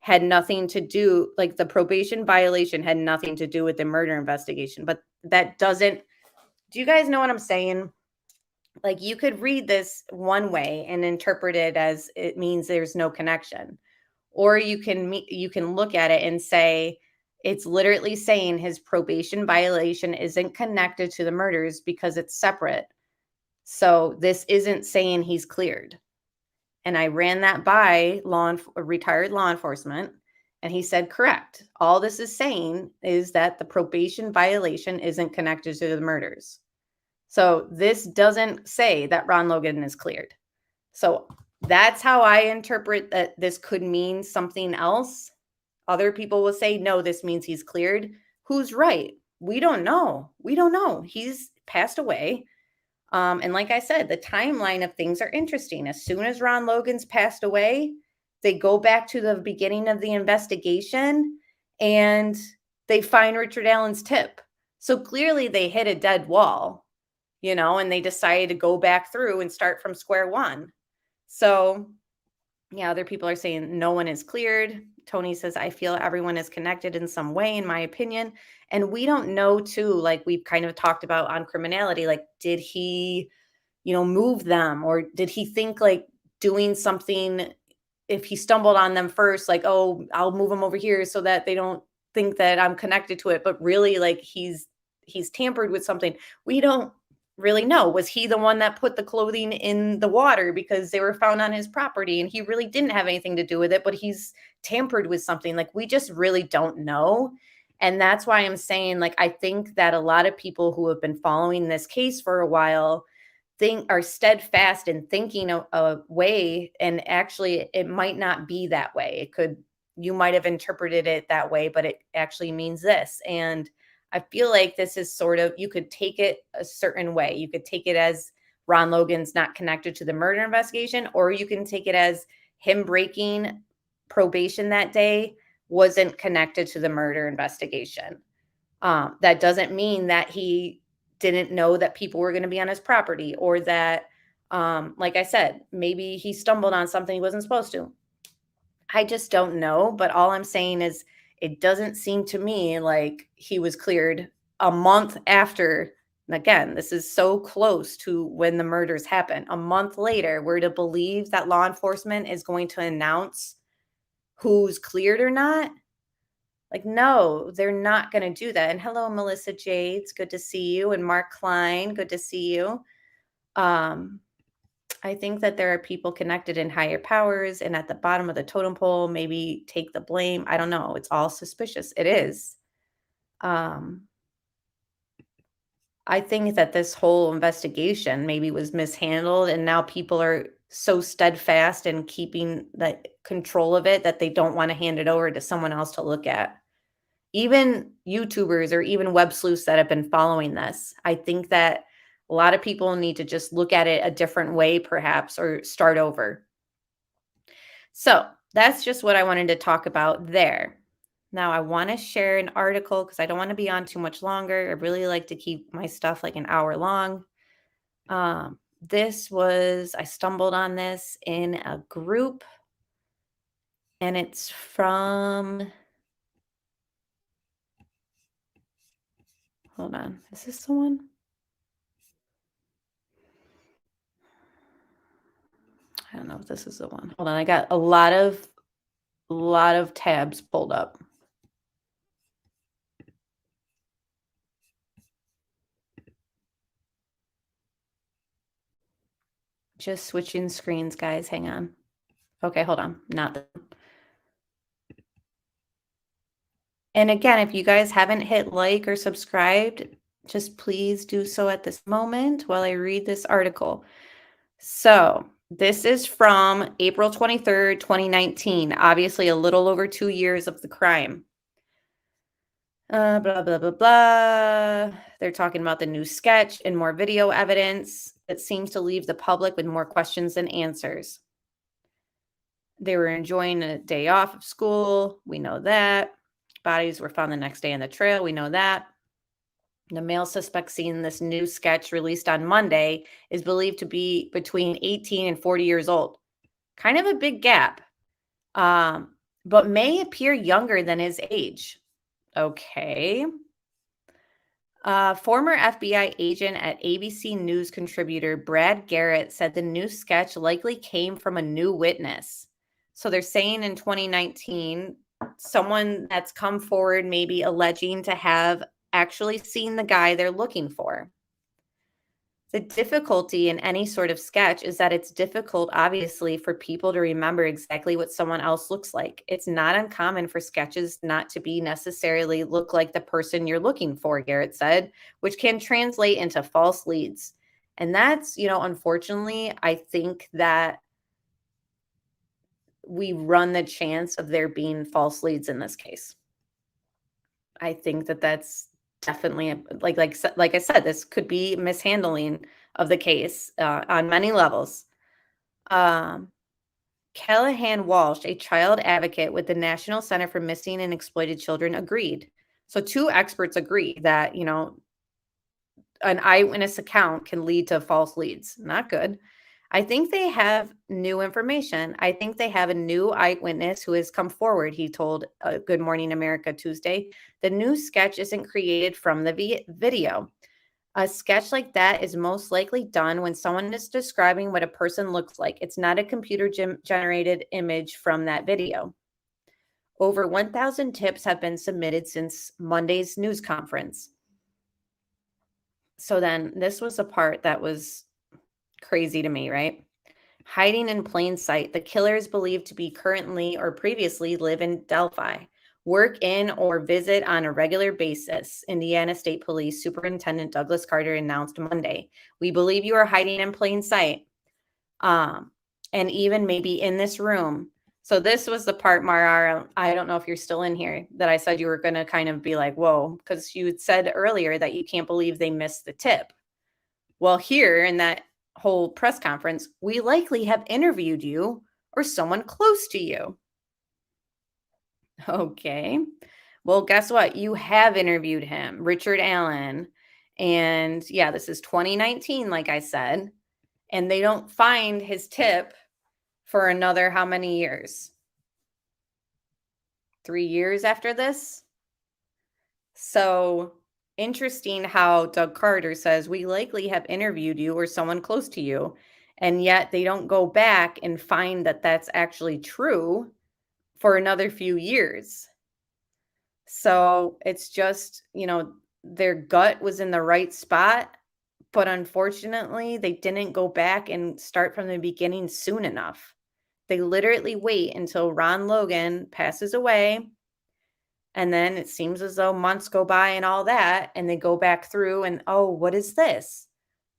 had nothing to do, like, the probation violation had nothing to do with the murder investigation. But that doesn't, do you guys know what I'm saying? Like, you could read this one way and interpret it as it means there's no connection. Or you can look at it and say, it's literally saying his probation violation isn't connected to the murders because it's separate. So this isn't saying he's cleared. And I ran that by retired law enforcement, and he said, correct. All this is saying is that the probation violation isn't connected to the murders. So this doesn't say that Ron Logan is cleared. So that's how I interpret that this could mean something else. Other people will say, no, this means he's cleared. Who's right? We don't know. We don't know. He's passed away. And like I said, the timeline of things are interesting. As soon as Ron Logan's passed away, they go back to the beginning of the investigation and they find Richard Allen's tip. So clearly they hit a dead wall, and they decided to go back through and start from square one. So, yeah, other people are saying no one is cleared. Tony says, I feel everyone is connected in some way, in my opinion. And we don't know, too, like we've kind of talked about on criminality, like, did he, move them? Or did he think like doing something, if he stumbled on them first, like, oh, I'll move them over here so that they don't think that I'm connected to it. But really, like, he's tampered with something. We don't really know. Was he the one that put the clothing in the water because they were found on his property and he really didn't have anything to do with it, but he's tampered with something? Like, we just really don't know. And that's why I'm saying, like, I think that a lot of people who have been following this case for a while are steadfast in thinking a way, and actually it might not be that way. You might have interpreted it that way, but it actually means this. And I feel like this is sort of, you could take it a certain way. You could take it as Ron Logan's not connected to the murder investigation, or you can take it as him breaking probation that day wasn't connected to the murder investigation. That doesn't mean that he didn't know that people were going to be on his property, or that, like I said, maybe he stumbled on something he wasn't supposed to. I just don't know. But all I'm saying is, it doesn't seem to me like he was cleared a month after. And again, this is so close to when the murders happen. A month later, we're to believe that law enforcement is going to announce who's cleared or not. Like, no, they're not going to do that. And hello, Melissa Jades. Good to see you. And Mark Klein. Good to see you. I think that there are people connected in higher powers and at the bottom of the totem pole, maybe take the blame. I don't know. It's all suspicious. It is. I think that this whole investigation maybe was mishandled, and now people are so steadfast in keeping the control of it that they don't want to hand it over to someone else to look at. Even YouTubers or even web sleuths that have been following this, I think that a lot of people need to just look at it a different way, perhaps, or start over. So that's just what I wanted to talk about there. Now, I want to share an article because I don't want to be on too much longer. I really like to keep my stuff like an hour long. I stumbled on this in a group, and it's from, hold on, is this the one? I don't know if this is the one. Hold on, I got a lot of tabs pulled up. Just switching screens, guys. Hang on. Okay, hold on. And again, if you guys haven't hit like or subscribed, just please do so at this moment while I read this article. So this is from April 23rd, 2019. Obviously, a little over 2 years of the crime. Blah, blah, blah, blah. They're talking about the new sketch and more video evidence that seems to leave the public with more questions than answers. They were enjoying a day off of school. We know that. Bodies were found the next day on the trail. We know that. The male suspect seen in this new sketch released on Monday is believed to be between 18 and 40 years old. Kind of a big gap, but may appear younger than his age. Okay. Former FBI agent at ABC News contributor Brad Garrett said the new sketch likely came from a new witness. So they're saying in 2019, someone that's come forward maybe alleging to have actually seen the guy they're looking for. The difficulty in any sort of sketch is that it's difficult, obviously, for people to remember exactly what someone else looks like. It's not uncommon for sketches not to be necessarily look like the person you're looking for, Garrett said, which can translate into false leads. And that's, unfortunately, I think that we run the chance of there being false leads in this case. I think that that's definitely like I said, this could be mishandling of the case on many levels. Callahan Walsh, a child advocate with the National Center for Missing and Exploited Children, agreed. So two experts agree that, an eyewitness account can lead to false leads. Not good. I think they have new information. I think they have a new eyewitness who has come forward, he told Good Morning America Tuesday. The new sketch isn't created from the video. A sketch like that is most likely done when someone is describing what a person looks like. It's not a computer generated image from that video. Over 1,000 tips have been submitted since Monday's news conference. So then this was a part that was crazy to me, right? Hiding in plain sight. The killer is believed to be currently or previously live in Delphi, work in or visit on a regular basis, Indiana State Police Superintendent Douglas Carter announced Monday. We believe you are hiding in plain sight, and even maybe in this room. So this was the part, Mara, I don't know if you're still in here, that I said you were going to kind of be like, whoa, because you had said earlier that you can't believe they missed the tip. Well, here in that whole press conference, we likely have interviewed you or someone close to you. Okay. Well, guess what? You have interviewed him, Richard Allen. And yeah, this is 2019, like I said. And they don't find his tip for another how many years? 3 years after this? So interesting how Doug Carter says, we likely have interviewed you or someone close to you. And yet they don't go back and find that that's actually true for another few years. So it's just, their gut was in the right spot, but unfortunately they didn't go back and start from the beginning soon enough. They literally wait until Ron Logan passes away. And then it seems as though months go by and all that, and they go back through and, oh, what is this?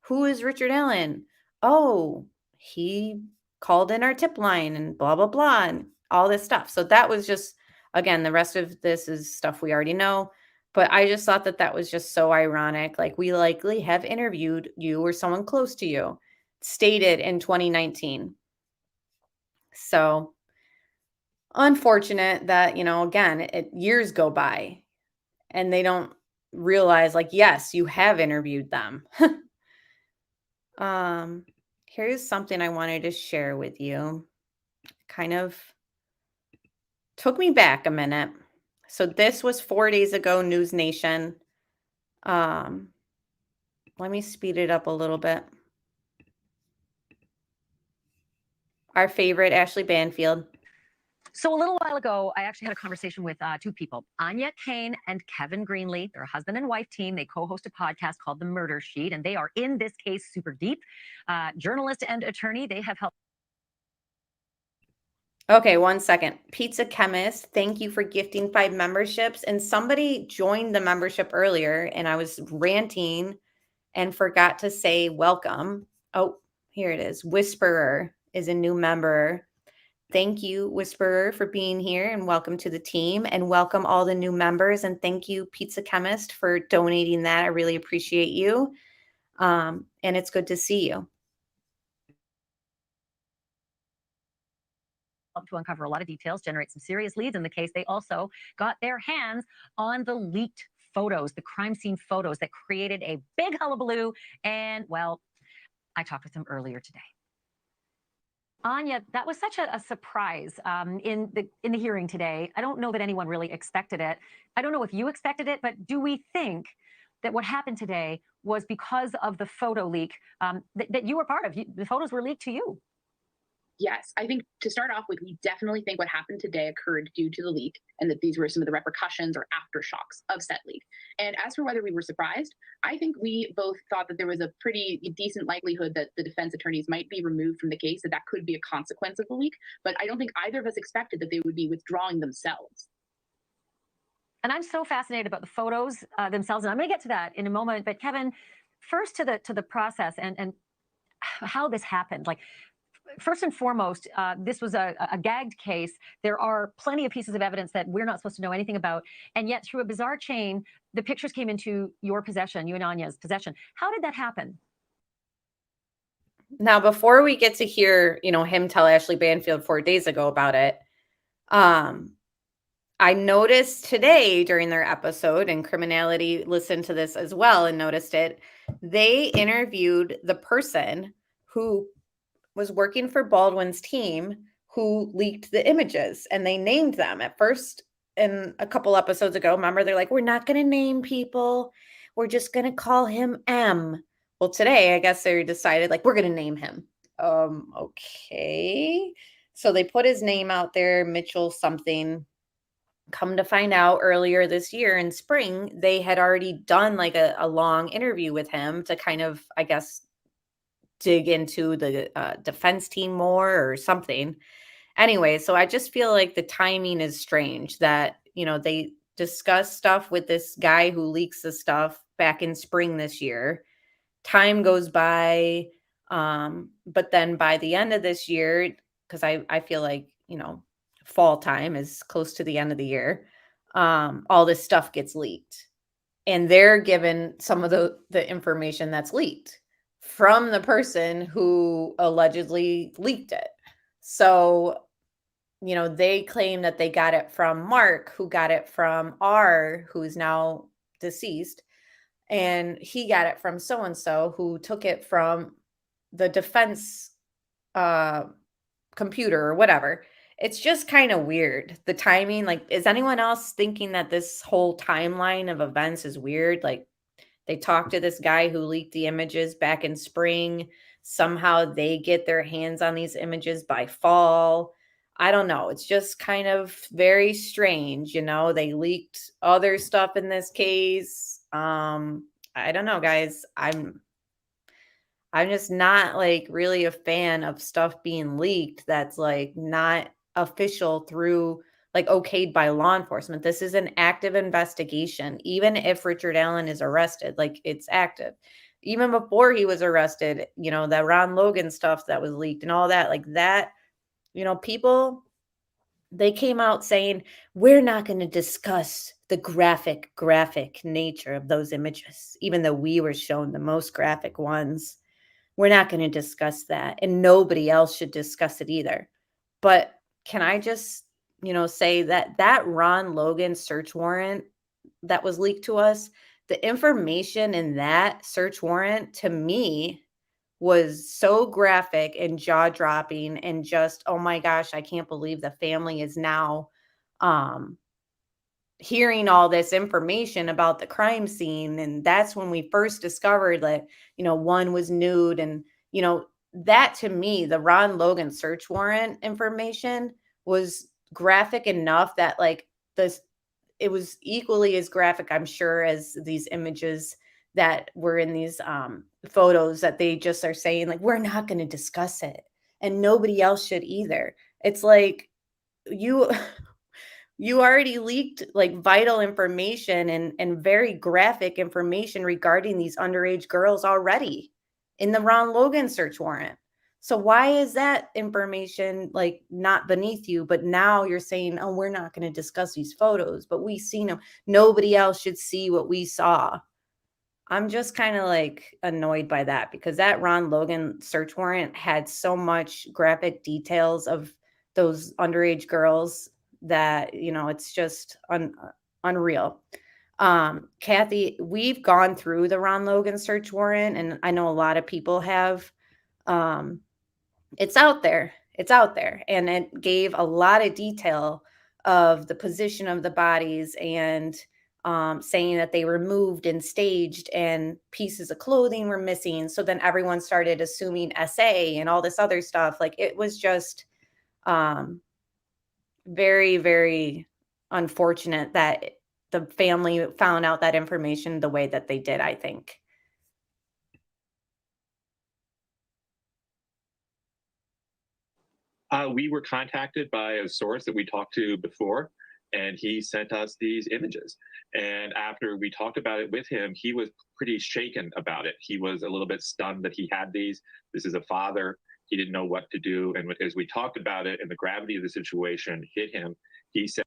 Who is Richard Allen? Oh, he called in our tip line and blah, blah, blah, and all this stuff. So that was just, again, the rest of this is stuff we already know. But I just thought that was just so ironic. Like, we likely have interviewed you or someone close to you, stated in 2019. So unfortunate that, again, years go by and they don't realize, like, yes, you have interviewed them. Here's something I wanted to share with you. Kind of took me back a minute. So this was 4 days ago, News Nation. Let me speed it up a little bit. Our favorite, Ashley Banfield. So a little while ago, I actually had a conversation with two people, Anya Kane and Kevin Greenlee. They're a husband and wife team. They co-host a podcast called The Murder Sheet, and they are in this case super deep. Journalist and attorney, they have helped. Okay, 1 second. Pizza Chemist, thank you for gifting 5 memberships. And somebody joined the membership earlier, and I was ranting and forgot to say welcome. Oh, here it is. Whisperer is a new member. Thank you, Whisperer, for being here, and welcome to the team, and welcome all the new members. And thank you, Pizza Chemist, for donating that. I really appreciate you. And it's good to see you. To uncover a lot of details, generate some serious leads in the case. They also got their hands on the leaked photos, the crime scene photos that created a big hullabaloo. And, well, I talked with them earlier today. Anya, that was such a surprise in the hearing today. I don't know that anyone really expected it. I don't know if you expected it, but do we think that what happened today was because of the photo leak that you were part of? The photos were leaked to you. Yes, I think to start off with, we definitely think what happened today occurred due to the leak, and that these were some of the repercussions or aftershocks of said leak. And as for whether we were surprised, I think we both thought that there was a pretty decent likelihood that the defense attorneys might be removed from the case, that could be a consequence of the leak. But I don't think either of us expected that they would be withdrawing themselves. And I'm so fascinated about the photos themselves, and I'm going to get to that in a moment. But Kevin, first to the process and how this happened. Like, first and foremost, this was a gagged case. There are plenty of pieces of evidence that we're not supposed to know anything about. And yet, through a bizarre chain, the pictures came into your possession, you and Anya's possession. How did that happen? Now, before we get to hear, him tell Ashley Banfield 4 days ago about it, I noticed today during their episode, and Criminality listened to this as well and noticed it, they interviewed the person who was working for Baldwin's team who leaked the images, and they named them at first. In a couple episodes ago, remember, they're like, we're not going to name people. We're just going to call him M. Well, today, I guess they decided, like, we're going to name him. Okay. So they put his name out there, Mitchell something. Come to find out, earlier this year in spring, they had already done like a long interview with him to kind of, I guess, dig into the defense team more or something. Anyway, so I just feel like the timing is strange that, they discuss stuff with this guy who leaks the stuff back in spring this year. Time goes by, but then by the end of this year, because I feel like, fall time is close to the end of the year, all this stuff gets leaked. And they're given some of the information that's leaked from the person who allegedly leaked it. So, they claim that they got it from Mark, who got it from R, who's now deceased. And he got it from so-and-so, who took it from the defense computer or whatever. It's just kind of weird. The timing, like, is anyone else thinking that this whole timeline of events is weird? Like, they talked to this guy who leaked the images back in spring. Somehow they get their hands on these images by fall. I don't know. It's just kind of very strange. They leaked other stuff in this case. I don't know, guys. I'm just not like really a fan of stuff being leaked that's like not official through, like, okayed by law enforcement. This is an active investigation. Even if Richard Allen is arrested, like, it's active. Even before he was arrested, the Ron Logan stuff that was leaked and all that, like that, people, they came out saying, we're not going to discuss the graphic nature of those images, even though we were shown the most graphic ones. We're not going to discuss that, and nobody else should discuss it either. But can I just, say that Ron Logan search warrant that was leaked to us, the information in that search warrant to me was so graphic and jaw-dropping and just, oh my gosh, I can't believe the family is now hearing all this information about the crime scene. And that's when we first discovered that, one was nude. And, that to me, the Ron Logan search warrant information was graphic enough that, like, it was equally as graphic, I'm sure, as these images that were in these photos that they just are saying, like, we're not going to discuss it. And nobody else should either. It's like, you already leaked like vital information and very graphic information regarding these underage girls already in the Ron Logan search warrant. So why is that information like not beneath you? But now you're saying, oh, we're not going to discuss these photos, but we seen them. Nobody else should see what we saw. I'm just kind of like annoyed by that, because that Ron Logan search warrant had so much graphic details of those underage girls that, it's just unreal. Kathy, we've gone through the Ron Logan search warrant, and I know a lot of people have. It's out there. And it gave a lot of detail of the position of the bodies and saying that they were moved and staged and pieces of clothing were missing. So then everyone started assuming SA and all this other stuff. Like, it was just very, very unfortunate that the family found out that information the way that they did, I think. We were contacted by a source that we talked to before, and he sent us these images. And after we talked about it with him, he was pretty shaken about it. He was a little bit stunned that he had these. This is a father He didn't know what to do. And as we talked about it and the gravity of the situation hit him, he said,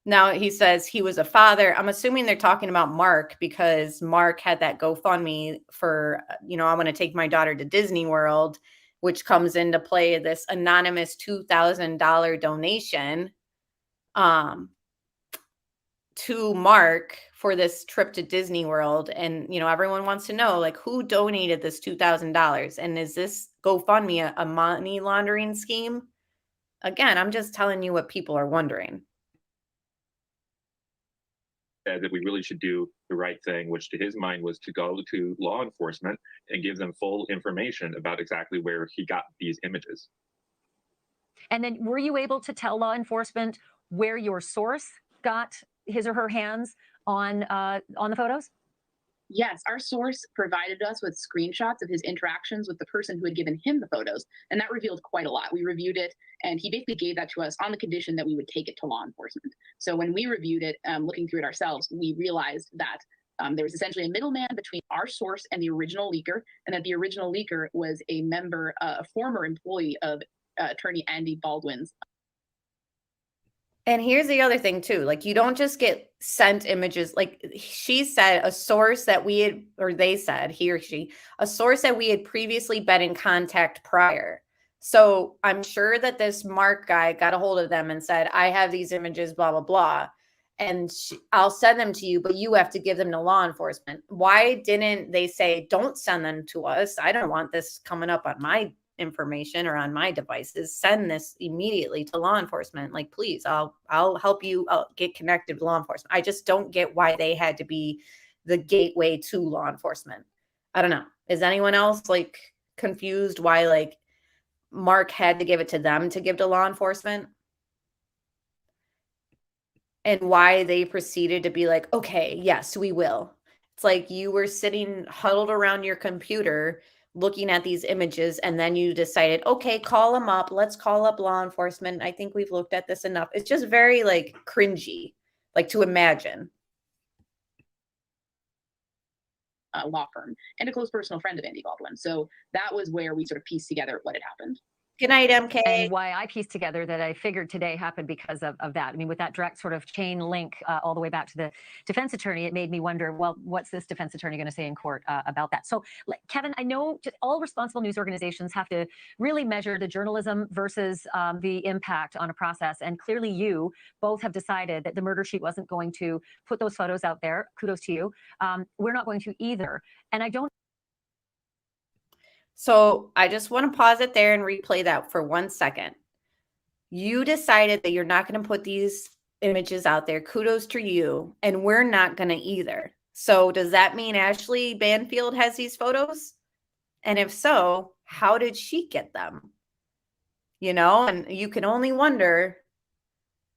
now he says he was a father. I'm assuming they're talking about Mark, because Mark had that GoFundMe for, I want to take my daughter to Disney World, which comes into play this anonymous $2,000 donation to Mark for this trip to Disney World. And, everyone wants to know, like, who donated this $2,000? And is this GoFundMe a money laundering scheme? Again, I'm just telling you what people are wondering. that we really should do the right thing, which to his mind was to go to law enforcement and give them full information about exactly where he got these images. And then were you able to tell law enforcement where your source got his or her hands on the photos? Yes, our source provided us with screenshots of his interactions with the person who had given him the photos, and that revealed quite a lot. We reviewed it, and he basically gave that to us on the condition that we would take it to law enforcement. So when we reviewed it, looking through it ourselves, we realized that there was essentially a middleman between our source and the original leaker, and that the original leaker was a member, a former employee of attorney Andy Baldwin's. And here's the other thing too, like, you don't just get sent images. Like she said, a source that we had, or they said, he or she, a source that we had previously been in contact prior. So I'm sure that this Mark guy got a hold of them and said, I have these images, blah, blah, blah. And I'll send them to you, but you have to give them to law enforcement. Why didn't they say, don't send them to us? I don't want this coming up on my information or on my devices. Send this immediately to law enforcement. Like, please, I'll help you get connected with law enforcement. I just don't get why they had to be the gateway to law enforcement. I don't know. Is anyone else like confused why like Mark had to give it to them to give to law enforcement? And why they proceeded to be like, okay, yes, we will. It's like you were sitting huddled around your computer looking at these images, and then you decided, okay, call them up. Let's call up law enforcement. I think we've looked at this enough. It's just very like cringy, like to imagine. A law firm and a close personal friend of Andy Baldwin. So that was where we sort of pieced together what had happened. Good night, MK. And why I pieced together that I figured today happened because of that. I mean, with that direct sort of chain link all the way back to the defense attorney, it made me wonder, well, what's this defense attorney going to say in court about that? So, Kevin, I know all responsible news organizations have to really measure the journalism versus the impact on a process. And clearly you both have decided that the murder sheet wasn't going to put those photos out there. Kudos to you. We're not going to either. And I don't. So I just want to pause it there and replay that for 1 second. You decided that you're not going to put these images out there. Kudos to you. And we're not going to either. So does that mean Ashley Banfield has these photos? And if so, how did she get them? And you can only wonder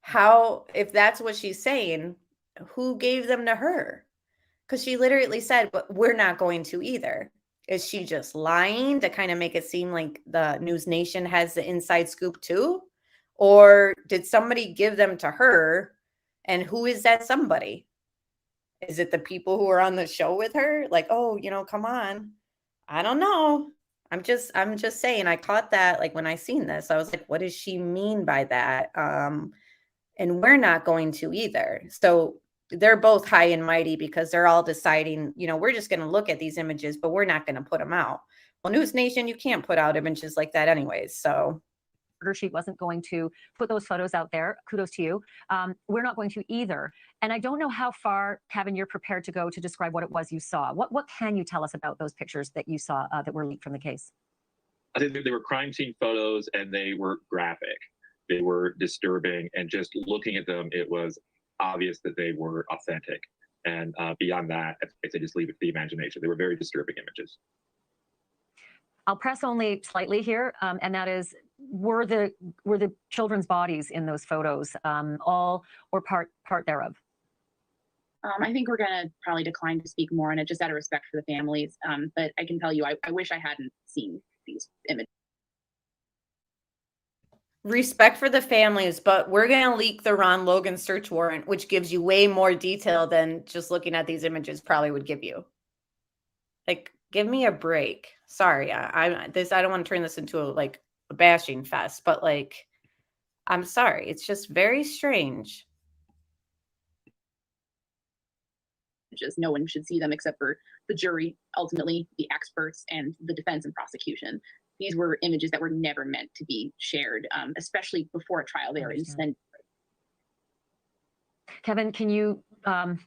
how, if that's what she's saying, who gave them to her? Because she literally said, but we're not going to either. Is she just lying to kind of make it seem like the News Nation has the inside scoop too? Or did somebody give them to her? And who is that somebody? Is it the people who are on the show with her? Like, oh, come on. I don't know. I'm just saying, I caught that, like, when I seen this, I was like, what does she mean by that? And we're not going to either. So they're both high and mighty because they're all deciding, we're just going to look at these images, but we're not going to put them out. Well, News Nation, you can't put out images like that anyways. So murder sheet wasn't going to put those photos out there. Kudos to you. We're not going to either. And I don't know how far, Kevin, you're prepared to go to describe what it was you saw. What can you tell us about those pictures that you saw that were leaked from the case? I think they were crime scene photos, and they were graphic. They were disturbing, and just looking at them, it was obvious that they were authentic. And beyond that, I think they just leave it to the imagination. They were very disturbing images. I'll press only slightly here, and that is, were the children's bodies in those photos all or part thereof? I think we're going to probably decline to speak more on it, just out of respect for the families. But I can tell you, I wish I hadn't seen these images. Respect for the families, but we're going to leak the Ron Logan search warrant, which gives you way more detail than just looking at these images probably would give you. Like, Give me a break. Sorry, I don't want to turn this into a bashing fest, but I'm sorry. It's just very strange. Just no one should see them except for the jury, ultimately the experts, and the defense and prosecution. These were images that were never meant to be shared, especially before a trial. They are intended. Kevin, can you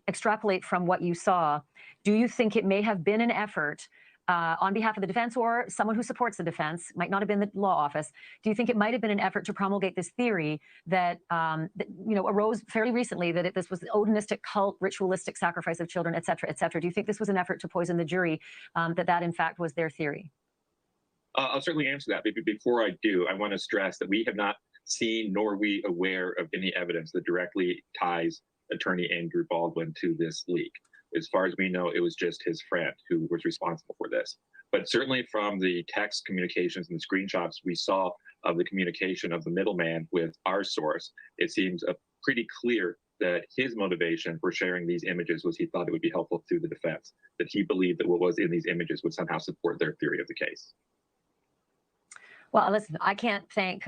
extrapolate from what you saw? Do you think it may have been an effort on behalf of the defense or someone who supports the defense, might not have been the law office? Do you think it might have been an effort to promulgate this theory that, arose fairly recently, that this was odinistic cult, ritualistic sacrifice of children, et cetera, et cetera? Do you think this was an effort to poison the jury, that in fact was their theory? I'll certainly answer that. But before I do, I want to stress that we have not seen nor are we aware of any evidence that directly ties attorney Andrew Baldwin to this leak. As far as we know, it was just his friend who was responsible for this. But certainly from the text communications and the screenshots we saw of the communication of the middleman with our source, it seems pretty clear that his motivation for sharing these images was he thought it would be helpful to the defense, that he believed that what was in these images would somehow support their theory of the case. Well, listen, I can't thank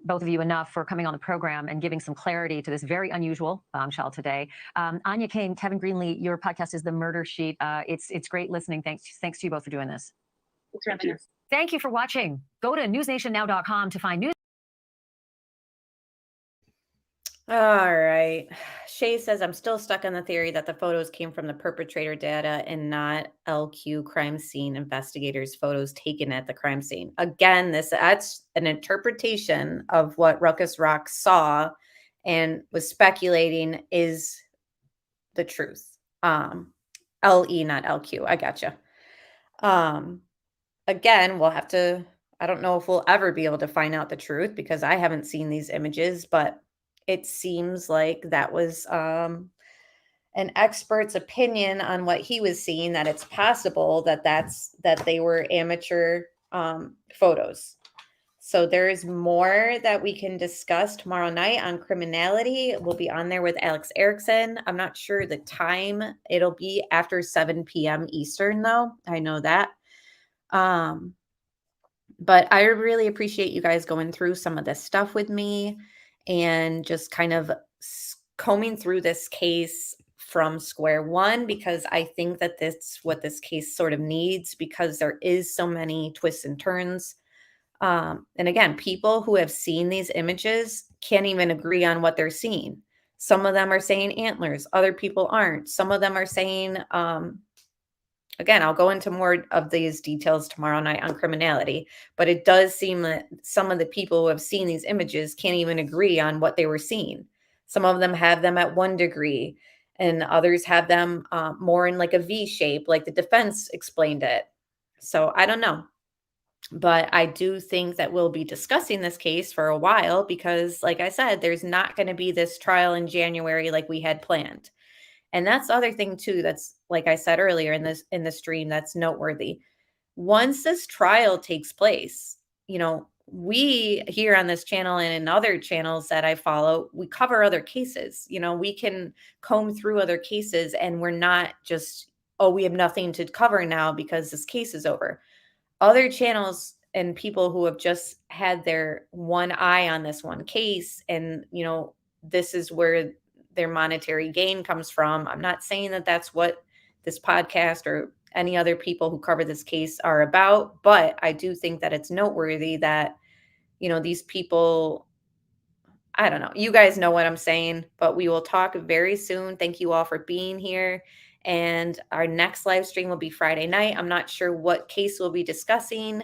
both of you enough for coming on the program and giving some clarity to this very unusual bombshell today. Anya Kane, Kevin Greenlee, your podcast is The Murder Sheet. It's great listening. Thanks to you both for doing this. Thanks for having us. Thank you for watching. Go to newsnationnow.com to find news. All right. Shay says, I'm still stuck on the theory that the photos came from the perpetrator data and not LQ crime scene investigators' photos taken at the crime scene. Again, that's an interpretation of what Ruckus Rock saw and was speculating is the truth. LE, not LQ. I gotcha. Again, we'll have to, I don't know if we'll ever be able to find out the truth because I haven't seen these images, but it seems like that was an expert's opinion on what he was seeing, that it's possible that they were amateur photos. So there is more that we can discuss tomorrow night on criminality. We'll be on there with Alex Erickson. I'm not sure the time. It'll be after 7 p.m. Eastern, though. I know that. But I really appreciate you guys going through some of this stuff with me and just kind of combing through this case from square one, because I think that that's what this case sort of needs, because there is so many twists and turns. And again, people who have seen these images can't even agree on what they're seeing. Some of them are saying antlers, other people aren't. Some of them are saying, again, I'll go into more of these details tomorrow night on criminality, but it does seem that some of the people who have seen these images can't even agree on what they were seeing. Some of them have them at 1 degree and others have them more in like a V shape, like the defense explained it. So I don't know. But I do think that we'll be discussing this case for a while because, like I said, there's not going to be this trial in January like we had planned. And that's the other thing too, that's like I said earlier in the stream, that's noteworthy. Once this trial takes place, we here on this channel and in other channels that I follow, we cover other cases. We can comb through other cases and we're not just, we have nothing to cover now because this case is over. Other channels and people who have just had their one eye on this one case and, this is where their monetary gain comes from. I'm not saying that that's what this podcast or any other people who cover this case are about, but I do think that it's noteworthy that, these people, I don't know, you guys know what I'm saying, but we will talk very soon. Thank you all for being here. And our next live stream will be Friday night. I'm not sure what case we'll be discussing.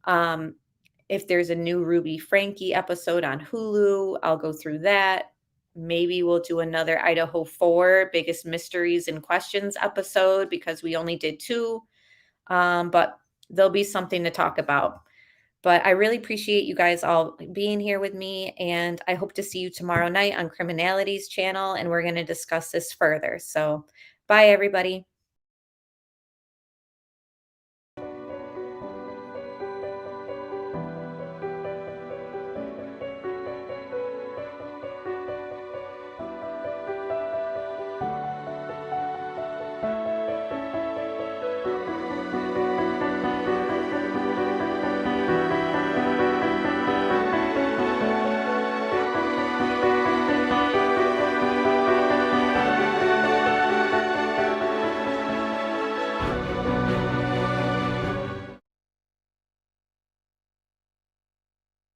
If there's a new Ruby Frankie episode on Hulu, I'll go through that. Maybe we'll do another Idaho 4 Biggest Mysteries and Questions episode because we only did 2. But there'll be something to talk about. But I really appreciate you guys all being here with me. And I hope to see you tomorrow night on Criminality's channel. And we're going to discuss this further. So bye, everybody.